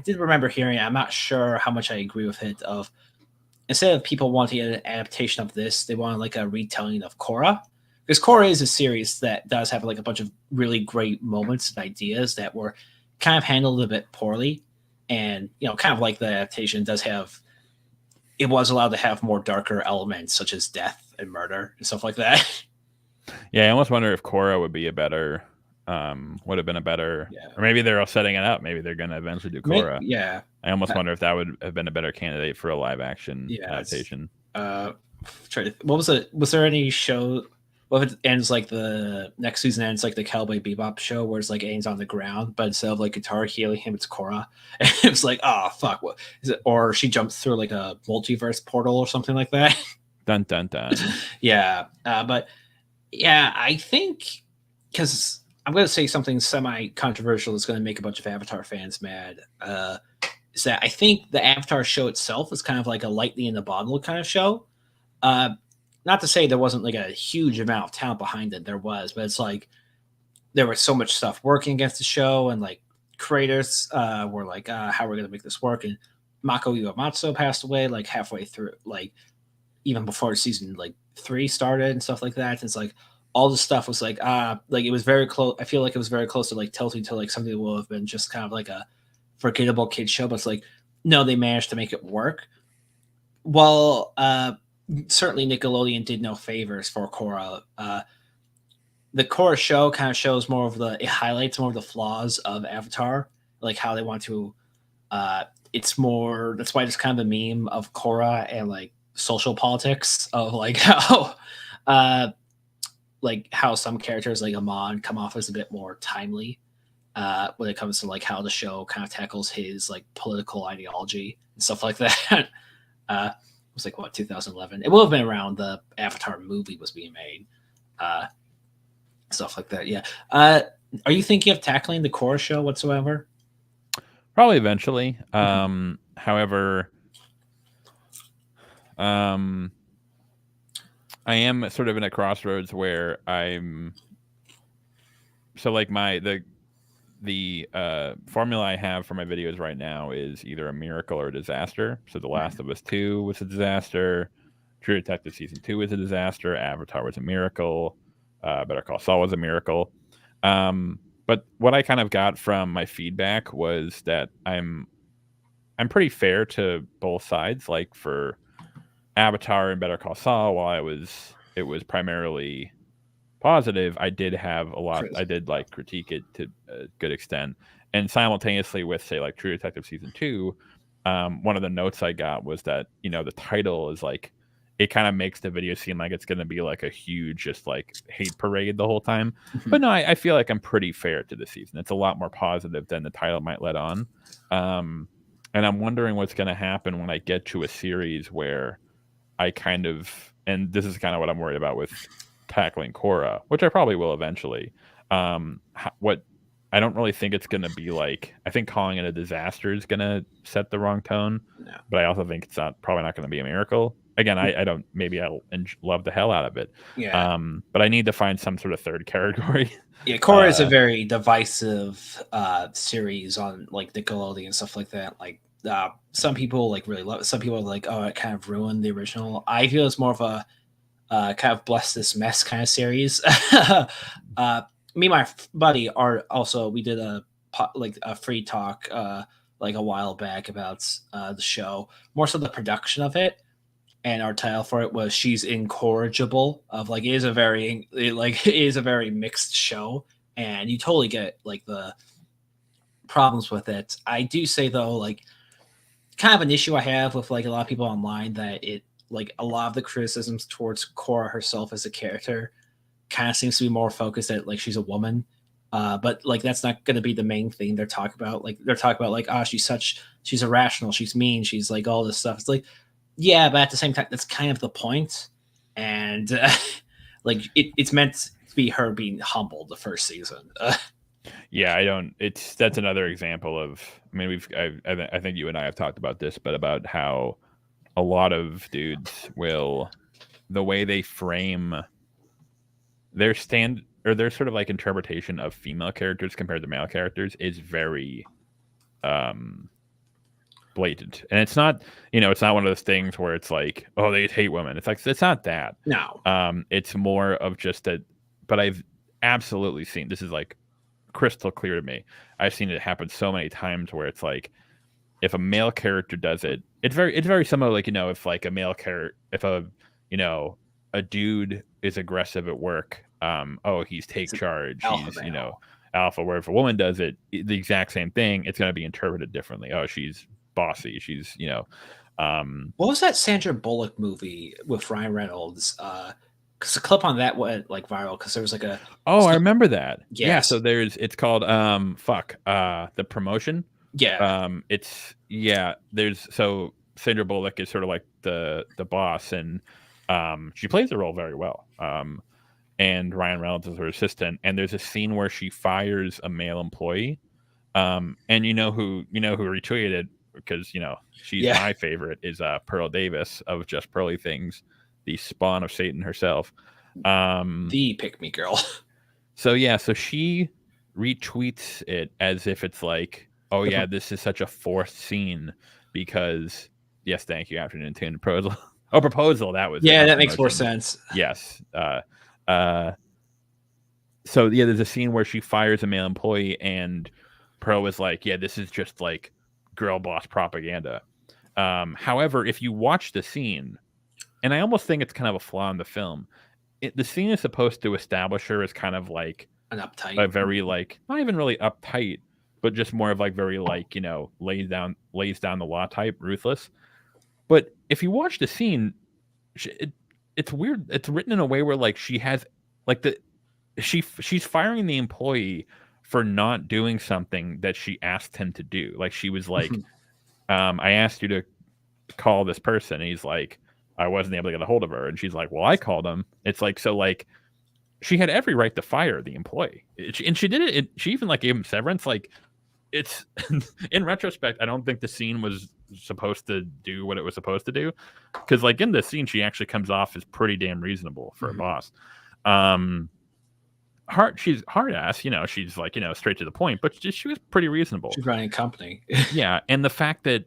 remember hearing, I'm not sure how much I agree with it, of instead of people wanting an adaptation of this, they want like a retelling of Korra. Because Korra is a series that does have like a bunch of really great moments and ideas that were kind of handled a bit poorly. And, kind of like the adaptation does have, it was allowed to have more darker elements such as death and murder and stuff like that. Yeah, I almost wonder if Korra would be would have been a better, or maybe they're all setting it up. Maybe they're going to eventually do Korra. Yeah. I almost wonder if that would have been a better candidate for a live action adaptation. Was there any show? What if it ends like the next season ends like the Cowboy Bebop show where it's like Aang's on the ground, but instead of like Guitar healing him, it's Korra. And it was like, oh fuck, what is it? Or she jumps through like a multiverse portal or something like that. Dun dun dun. Yeah, but yeah, I think because I'm going to say something semi-controversial that's going to make a bunch of Avatar fans mad. Is that I think the Avatar show itself is kind of like a lightning in the bottle kind of show. Not to say there wasn't like a huge amount of talent behind it. There was, but it's like there was so much stuff working against the show, and like creators were like, how are we going to make this work? And Mako Uematsu passed away like halfway through, like even before season like 3 started and stuff like that. And it's like all the stuff was like it was very close. I feel like it was very close to like tilting to like something that would have been just kind of like a forgettable kid show, but it's like no, they managed to make it work. Well, certainly Nickelodeon did no favors for Korra. The Korra show kind of shows more of it highlights more of the flaws of Avatar, like how they want to. It's more, that's why it's kind of a meme of Korra and like social politics of like how some characters like Amon come off as a bit more timely when it comes to like how the show kind of tackles his like political ideology and stuff like that. It was like what, 2011? It will have been around the Avatar movie was being made, stuff like that. Yeah. Are you thinking of tackling the Korra show whatsoever? Probably eventually. However, I am sort of in a crossroads where I'm. So like the formula I have for my videos right now is either a miracle or a disaster. So The Last of Us 2 was a disaster. True Detective Season 2 was a disaster. Avatar was a miracle. Better Call Saul was a miracle. But what I kind of got from my feedback was that I'm pretty fair to both sides. Like for Avatar and Better Call Saul, while it was primarily positive, I did have a lot. I did like critique it to a good extent, and simultaneously with say like True Detective Season 2, one of the notes I got was that the title is like it kind of makes the video seem like it's going to be like a huge just like hate parade the whole time. But no, I feel like I'm pretty fair to the season. It's a lot more positive than the title might let on, and I'm wondering what's going to happen when I get to a series where I kind of, and this is kind of what I'm worried about with tackling Korra, which I probably will eventually. What I don't really think it's going to be like. I think calling it a disaster is going to set the wrong tone. No. But I also think it's probably not going to be a miracle. Again, I don't. Maybe I'll love the hell out of it. Yeah. But I need to find some sort of third category. Yeah, Korra is a very divisive series on like Nickelodeon and stuff like that. Like some people like really love it. Some people are like, oh, it kind of ruined the original. I feel it's more of a kind of bless this mess kind of series. Me and my buddy are also, we did a free talk like a while back about the show, more so the production of it. and our title for it was "She's Incorrigible." Of like, it is a very mixed show, and you totally get like the problems with it. I do say though, like, kind of an issue I have with like a lot of people online that it like a lot of the criticisms towards Korra herself as a character kind of seems to be more focused at like she's a woman. But like that's not going to be the main thing they're talking about. Like they're talking about like, oh, she's irrational, she's mean, she's like all this stuff. It's like, yeah, but at the same time, that's kind of the point. And like it's meant to be her being humbled the first season. Yeah, I don't. That's another example of. I mean, I think you and I have talked about this, but about how a lot of dudes will, the way they frame their their sort of like interpretation of female characters compared to male characters is very blatant. And it's not, it's not one of those things where it's like, oh, they hate women. It's like, it's not that. No. It's more of just that. But I've absolutely seen, this is like crystal clear to me. I've seen it happen so many times where it's like, if a male character does it, it's very similar. Like, if like a male character, if a dude is aggressive at work, he's take charge, he's alpha. Where if a woman does it, the exact same thing, it's going to be interpreted differently. Oh, she's bossy, she's what was that Sandra Bullock movie with Ryan Reynolds? Because a clip on that went like viral because there was like a I remember that. Yes. Yeah, so it's called The Promotion. Yeah. There's so Sandra Bullock is sort of like the boss, and she plays the role very well. And Ryan Reynolds is her assistant, and there's a scene where she fires a male employee. And you know who retweeted it, because she's my favorite, is Pearl Davis of Just Pearly Things, the spawn of Satan herself. The pick me girl. So she retweets it as if it's like, oh yeah, this is such a forced scene because yes, thank you, after Nintendo proposal. Proposal, that was that makes more sense. Yes. So there's a scene where she fires a male employee, and Pearl is like, yeah, this is just like girl boss propaganda. However, if you watch the scene, and I almost think it's kind of a flaw in the film, the scene is supposed to establish her as kind of like an uptight, a very like, not even really uptight, but just more of like very like, lays down the law type, ruthless. But if you watch the scene, it's weird. It's written in a way where like she has like she's firing the employee for not doing something that she asked him to do. Like she was like, I asked you to call this person. And he's like, I wasn't able to get a hold of her. And she's like, well, I called him. It's like, so like she had every right to fire the employee, and she did it. She even like gave him severance. Like, it's in retrospect, I don't think the scene was supposed to do what it was supposed to do, because like in this scene, she actually comes off as pretty damn reasonable for a boss. She's hard ass, she's like, straight to the point, but she was pretty reasonable. She's running a company. Yeah, and the fact that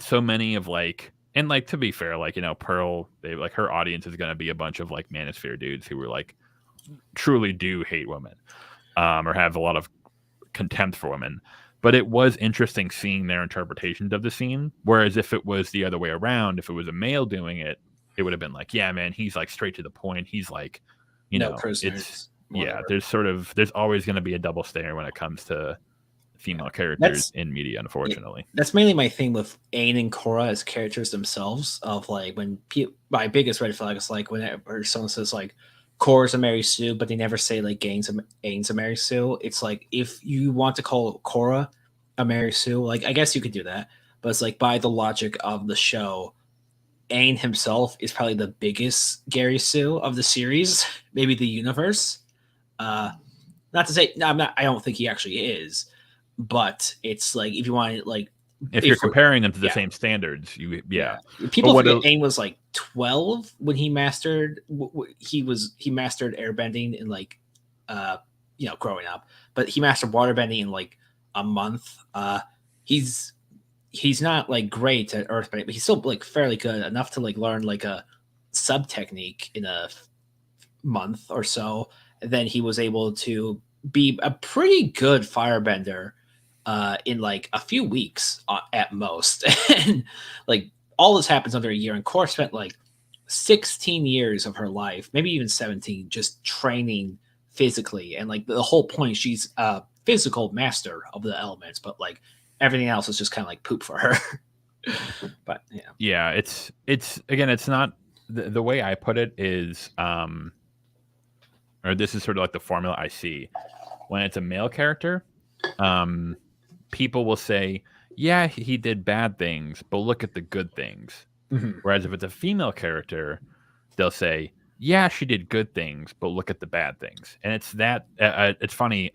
so many of like, and like, to be fair, like, Pearl, they like, her audience is going to be a bunch of like manosphere dudes who were like truly do hate women, or have a lot of contempt for women. But it was interesting seeing their interpretations of the scene. Whereas if it was the other way around, if it was a male doing it, it would have been like, yeah, man, he's like straight to the point. He's like, it's there's always going to be a double standard when it comes to female characters in media, unfortunately. That's mainly my thing with Aang and Korra as characters themselves. Of like, when my biggest red flag is like whenever someone says like Korra's a Mary Sue, but they never say like Aang's a Mary Sue. It's like, if you want to call Korra a Mary Sue, like I guess you could do that, but it's like, by the logic of the show, Aang himself is probably the biggest Gary Sue of the series, maybe the universe. Not to say, no, I don't think he actually is, but it's like, if you want to like, if you're comparing them to the same standards, people forget Aang was like 12 when he mastered he mastered airbending in like growing up, but he mastered waterbending in like a month. He's not like great at earthbending, but he's still like fairly good enough to like learn like a sub technique in a month or so. And then he was able to be a pretty good firebender in like a few weeks at most. And like all this happens under a year, and Core spent like 16 years of her life, maybe even 17, just training physically. And like the whole point, she's a physical master of the elements, but like everything else is just kind of like poop for her. But yeah. Yeah, it's again, it's not the way I put it is or this is sort of like the formula I see. When it's a male character, people will say, yeah, he did bad things, but look at the good things. Mhm. Whereas if it's a female character, they'll say, yeah, she did good things, but look at the bad things. And it's that, it's funny.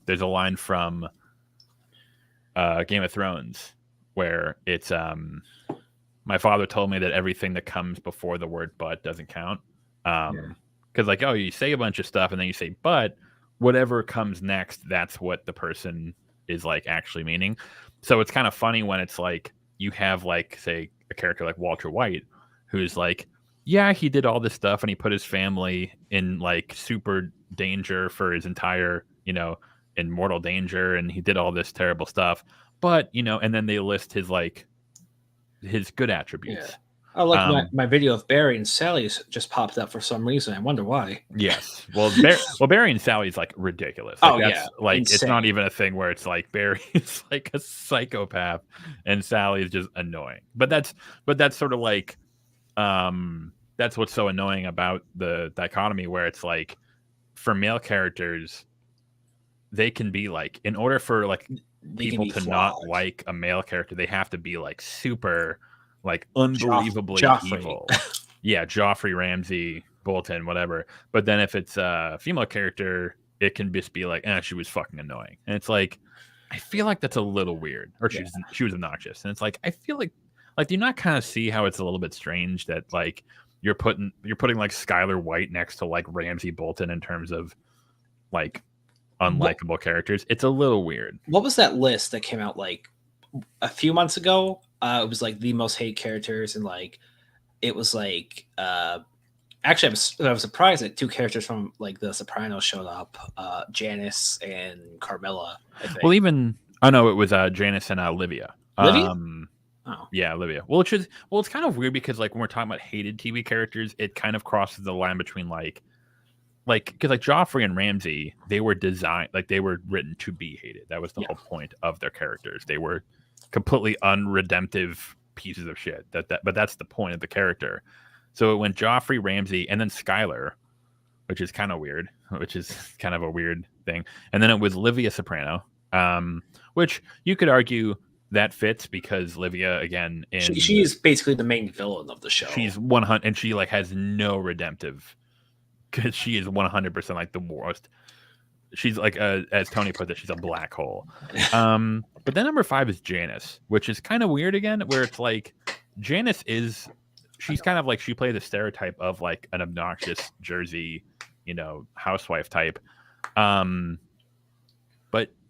There's a line from Game of Thrones where it's, my father told me that everything that comes before the word but doesn't count. Because like, oh, you say a bunch of stuff and then you say but, whatever comes next, that's what the person is like actually meaning. So it's kind of funny when it's like you have like, say, a character like Walter White who's like, yeah, he did all this stuff and he put his family in like super danger for his entire, in mortal danger, and he did all this terrible stuff. But, and then they list his like his good attributes. Yeah. Oh, look, my video of Barry and Sally's just popped up for some reason. I wonder why. Yes. Well, Barry and Sally's like ridiculous. Like, yeah, like insane. It's not even a thing where it's like Barry is like a psychopath and Sally is just annoying. But that's sort of like that's what's so annoying about the dichotomy, where it's like for male characters, they can be like, in order for like people to not like a male character, they have to be like super, like unbelievably evil. Yeah, Joffrey, Ramsay, Bolton, whatever. But then if it's a female character, it can just be like, she was fucking annoying. And it's like, I feel like that's a little weird. Or she was obnoxious. And it's like, I feel like do you not kind of see how it's a little bit strange that like you're putting like Skylar White next to like Ramsay Bolton in terms of like unlikable characters? It's a little weird. What was that list that came out like a few months ago? It was like the most hate characters, and like it was like actually I was surprised that two characters from like The Sopranos showed up, Janice and Carmilla, I think. Well, even it was Janice and Olivia. Yeah, Olivia. Well, it's kind of weird because like when we're talking about hated TV characters, it kind of crosses the line between like because like Joffrey and Ramsay, they were designed, like they were written to be hated. That was the whole point of their characters. They were completely unredemptive pieces of shit. But that's the point of the character. So it went Joffrey, Ramsay, and then Skylar, which is kind of weird, which is kind of a weird thing. And then it was Livia Soprano, which you could argue that fits because Livia, again, she is basically the main villain of the show. She's 100, and she like has no redemptive, because she is 100% like the worst. She's like, as Tony put it, she's a black hole. But then number 5 is Janice, which is kind of weird again, where it's like Janice she's kind of like, she plays the stereotype of like an obnoxious Jersey, housewife type. But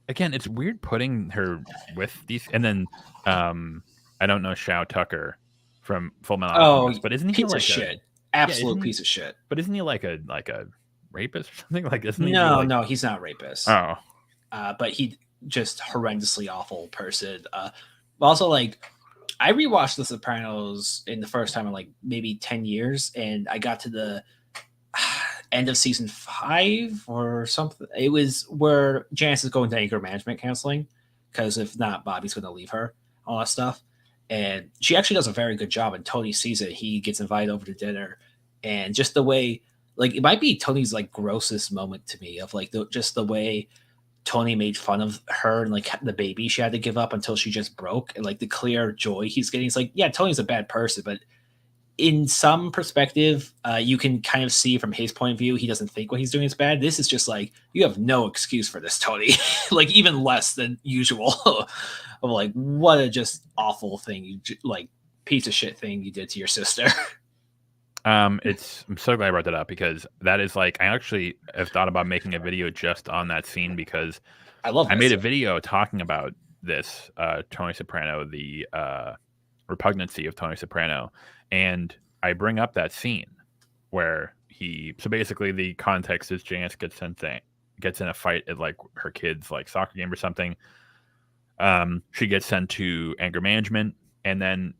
again, it's weird putting her with these. And then I don't know Shao Tucker from Full Metal Alchemist, but isn't he piece like of shit? Absolute piece of shit. But isn't he like a rapist or something? Like, isn't he? No, he's not a rapist. Oh, but he just horrendously awful person. Also, like, I rewatched The Sopranos in the first time in like maybe 10 years, and I got to the end of season 5 or something. It was where Janice is going to anger management counseling, because if not, Bobby's going to leave her, all that stuff. And she actually does a very good job, and Tony sees it. He gets invited over to dinner, and just the way, like, it might be Tony's like grossest moment to me, of like just the way Tony made fun of her and like the baby she had to give up until she just broke, and like the clear joy he's getting. It's like, yeah, Tony's a bad person, but in some perspective, you can kind of see from his point of view, he doesn't think what he's doing is bad. This is just like, you have no excuse for this, Tony. Like, even less than usual. Of like, what a just awful thing, like piece of shit thing you did to your sister. I'm so glad I brought that up, because that is like, I actually have thought about making a video just on that scene, because I made a video talking about this Tony Soprano, the repugnancy of Tony Soprano, and I bring up that scene where so basically the context is Janice gets in a fight at like her kid's like soccer game or something. She gets sent to anger management, and then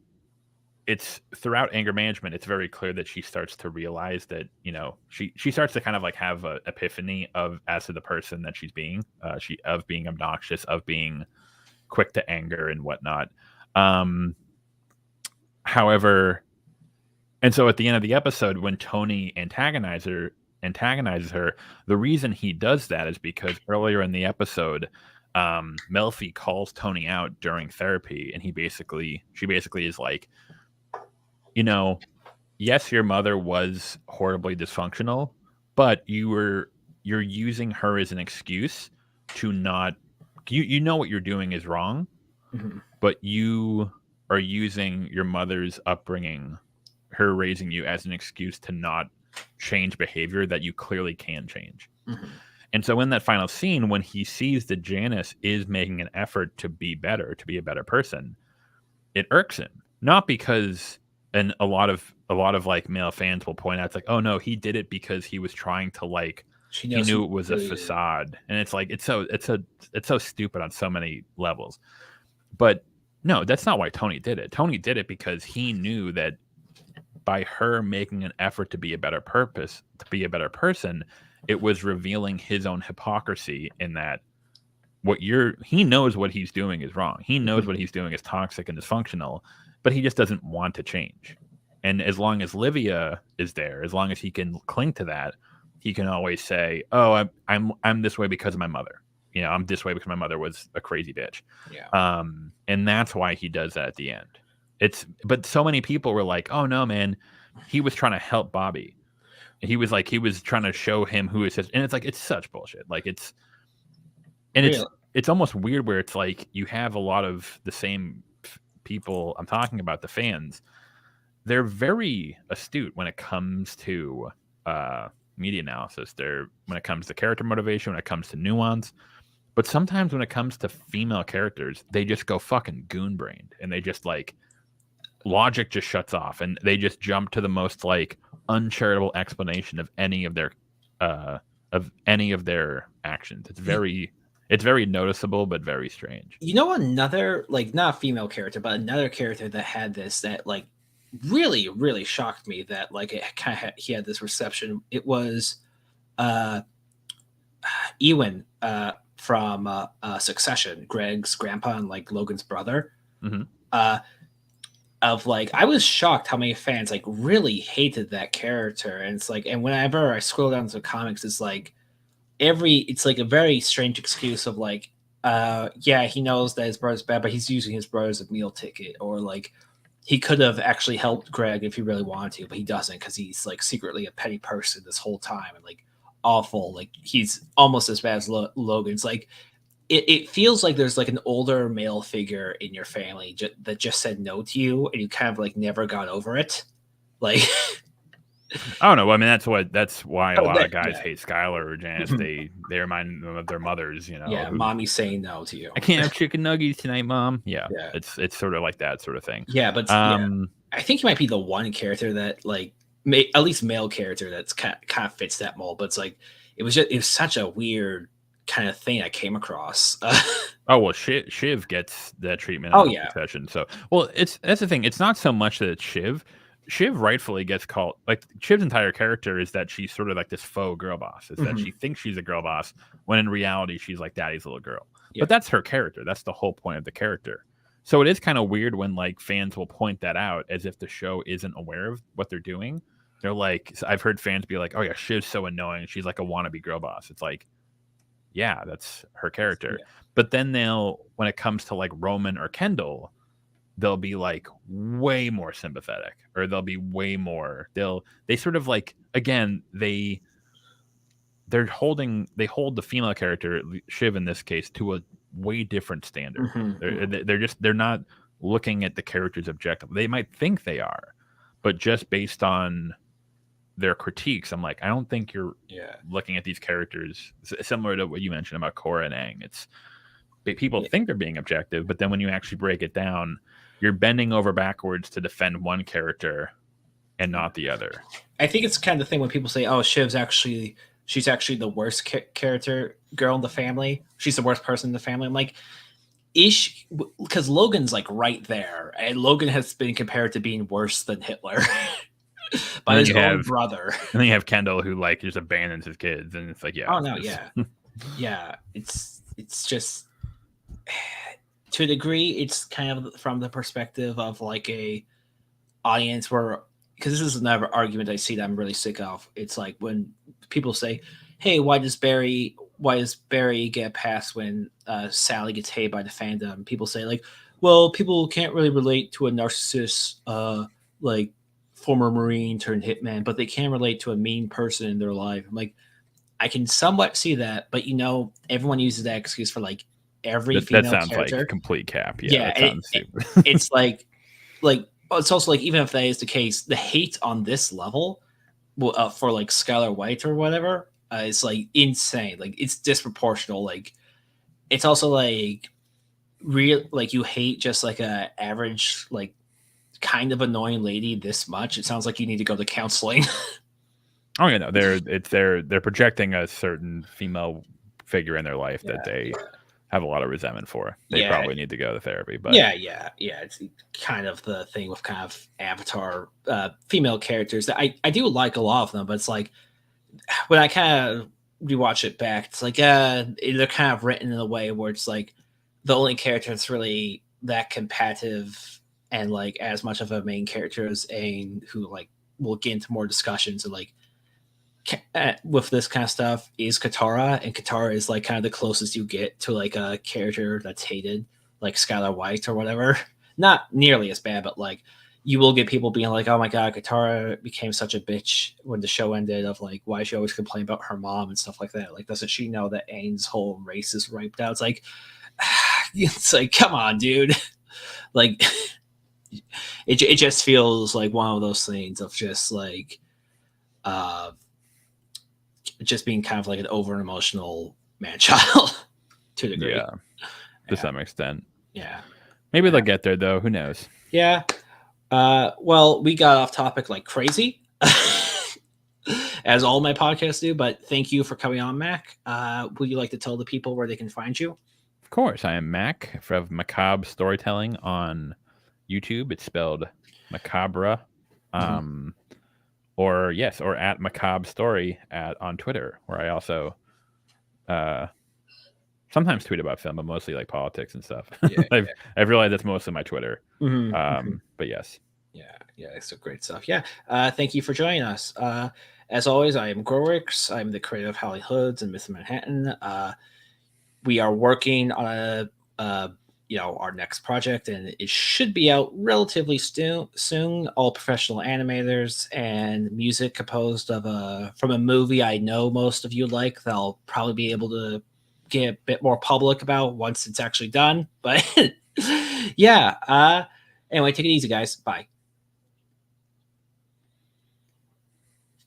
it's throughout anger management, it's very clear that she starts to realize that, you know, she starts to kind of like have a epiphany of as to the person that she's being, of being obnoxious, of being quick to anger and whatnot. Um, however, and so at the end of the episode, when Tony antagonizes her, the reason he does that is because earlier in the episode, Melfi calls Tony out during therapy, and she basically is like, you know, yes, your mother was horribly dysfunctional, but you're using her as an excuse to not. You know what you're doing is wrong, Mhm. but you are using your mother's upbringing, her raising you, as an excuse to not change behavior that you clearly can change. Mhm. And so in that final scene, when he sees that Janice is making an effort to be better, to be a better person, it irks him. Not because, and a lot of like male fans will point out, it's like, oh no, he did it because he was trying to like, She he knows knew he it was a facade. And it's like, it's so stupid on so many levels. But no, that's not why Tony did it. Tony did it because he knew that by her making an effort to be a better person, it was revealing his own hypocrisy in that he knows what he's doing is wrong. He knows what he's doing is toxic and dysfunctional, but he just doesn't want to change. And as long as Livia is there, as long as he can cling to that, he can always say, "Oh, I'm this way because of my mother. You know, I'm this way because my mother was a crazy bitch." Yeah. And that's why he does that at the end. But so many people were like, "Oh no, man, he was trying to help Bobby. He was trying to show him who is his." And it's like, it's such bullshit. Like Really? it's almost weird where it's like you have a lot of the same people I'm talking about, the fans. They're very astute when it comes to media analysis. When it comes to character motivation, when it comes to nuance. But sometimes when it comes to female characters, they just go fucking goon brained, and they just like logic just shuts off, and they just jump to the most like uncharitable explanation of any of their actions. It's very noticeable, but very strange. You know, another, like, not a female character, but another character that had this, that like really, really shocked me, that like it kind of he had this reception. It was uh Ewan from Succession, Greg's grandpa and like Logan's brother. Mm-hmm. Of like, I was shocked how many fans like really hated that character, and it's like, and whenever I scroll down to the comics, it's like it's like a very strange excuse of like, yeah, he knows that his brother's bad, but he's using his brother as a meal ticket, or like he could have actually helped Greg if he really wanted to, but he doesn't because he's like secretly a petty person this whole time, and like awful, like he's almost as bad as Logan's. Like it feels like there's like an older male figure in your family that just said no to you, and you kind of like never got over it. Like, I don't know. I mean, that's why a lot of guys yeah. hate Skylar or Janice. They remind them of their mothers, you know. Yeah, mommy saying no to you. I can't have chicken nuggets tonight, Mom. Yeah, Yeah. It's sort of like that sort of thing. Yeah, but yeah, I think he might be the one character that like at least male character that's kind of fits that mold. But it's like it was such a weird kind of thing I came across. Oh well, Shiv gets that treatment. Oh yeah, Succession. So well, that's the thing. It's not so much that it's Shiv. Shiv rightfully gets called, like, Shiv's entire character is that she's sort of like this faux girl boss. Is that she thinks she's a girl boss when in reality she's like daddy's little girl. Yep. But that's her character. That's the whole point of the character. So it is kind of weird when like fans will point that out as if the show isn't aware of what they're doing. They're like, I've heard fans be like, "Oh yeah, Shiv's so annoying. She's like a wannabe girl boss." It's like, yeah, that's her character. Yeah. But then when it comes to like Roman or Kendall, they'll be like way more sympathetic, or they'll be way more. They sort of like, again, they hold the female character, Shiv in this case, to a way different standard. They're not looking at the characters objectively. They might think they are, but just based on their critiques, I'm like, I don't think you're looking at these characters similar to what you mentioned about Korra and Aang. It's people think they're being objective, but then when you actually break it down, you're bending over backwards to defend one character and not the other. I think it's kind of the thing when people say, "Oh, she's actually the worst character girl in the family. She's the worst person in the family." I'm like, ish, because Logan's like right there, and Logan has been compared to being worse than Hitler by his own brother. And then you have Kendall, who like just abandons his kids, and it's like, yeah. Oh no, yeah, yeah. It's just to a degree, it's kind of from the perspective of like a audience where, because this is another argument I see that I'm really sick of. It's like when people say, "Hey, why does Barry get passed when Sally gets hated by the fandom?" People say like, "Well, people can't really relate to a narcissist, like former Marine turned hitman, but they can relate to a mean person in their life." I'm like, I can somewhat see that, but everyone uses that excuse for like every female that sounds character. like complete cap. Yeah, it's like it's also like, even if that is the case, the hate on this level for like Skylar White or whatever is like insane. Like it's disproportional. Like it's also like real, like you hate just like a average like kind of annoying lady this much. It sounds like you need to go to counseling. Oh yeah, no, they're projecting a certain female figure in their life that they have a lot of resentment for. They probably need to go to therapy. But yeah, it's kind of the thing with kind of Avatar female characters that I do like a lot of them, but it's like when I kind of rewatch it back, it's like they're kind of written in a way where it's like the only character that's really that competitive and like as much of a main character as Aang, who like we'll get into more discussions and like with this kind of stuff, is Katara, and Katara is like kind of the closest you get to like a character that's hated, like Skylar White or whatever. Not nearly as bad, but like you will get people being like, "Oh my god, Katara became such a bitch when the show ended," of like, why she always complain about her mom and stuff like that. Like, doesn't she know that Aang's whole race is wiped out? It's like come on, dude. Like it just feels like one of those things of just like just being kind of like an over emotional man child to a degree. Yeah, to some extent. Yeah. Maybe they'll get there though. Who knows? Yeah. Well, we got off topic like crazy, as all my podcasts do, but thank you for coming on, Mac. Would you like to tell the people where they can find you? Of course. I am Mac from Macabre Storytelling on YouTube. It's spelled Macabre. Or at Macabre Story on Twitter, where I also sometimes tweet about film, but mostly like politics and stuff. I've realized that's mostly my Twitter. But yes. Yeah, it's a great stuff. Yeah. Thank you for joining us. As always, I am Gorwix. I'm the creator of Howling Hoods and Myth of Manhattan. We are working on our next project, and it should be out relatively soon. All professional animators and music composed of from a movie I know most of you like. They'll probably be able to get a bit more public about once it's actually done. But yeah. Anyway, take it easy, guys. Bye.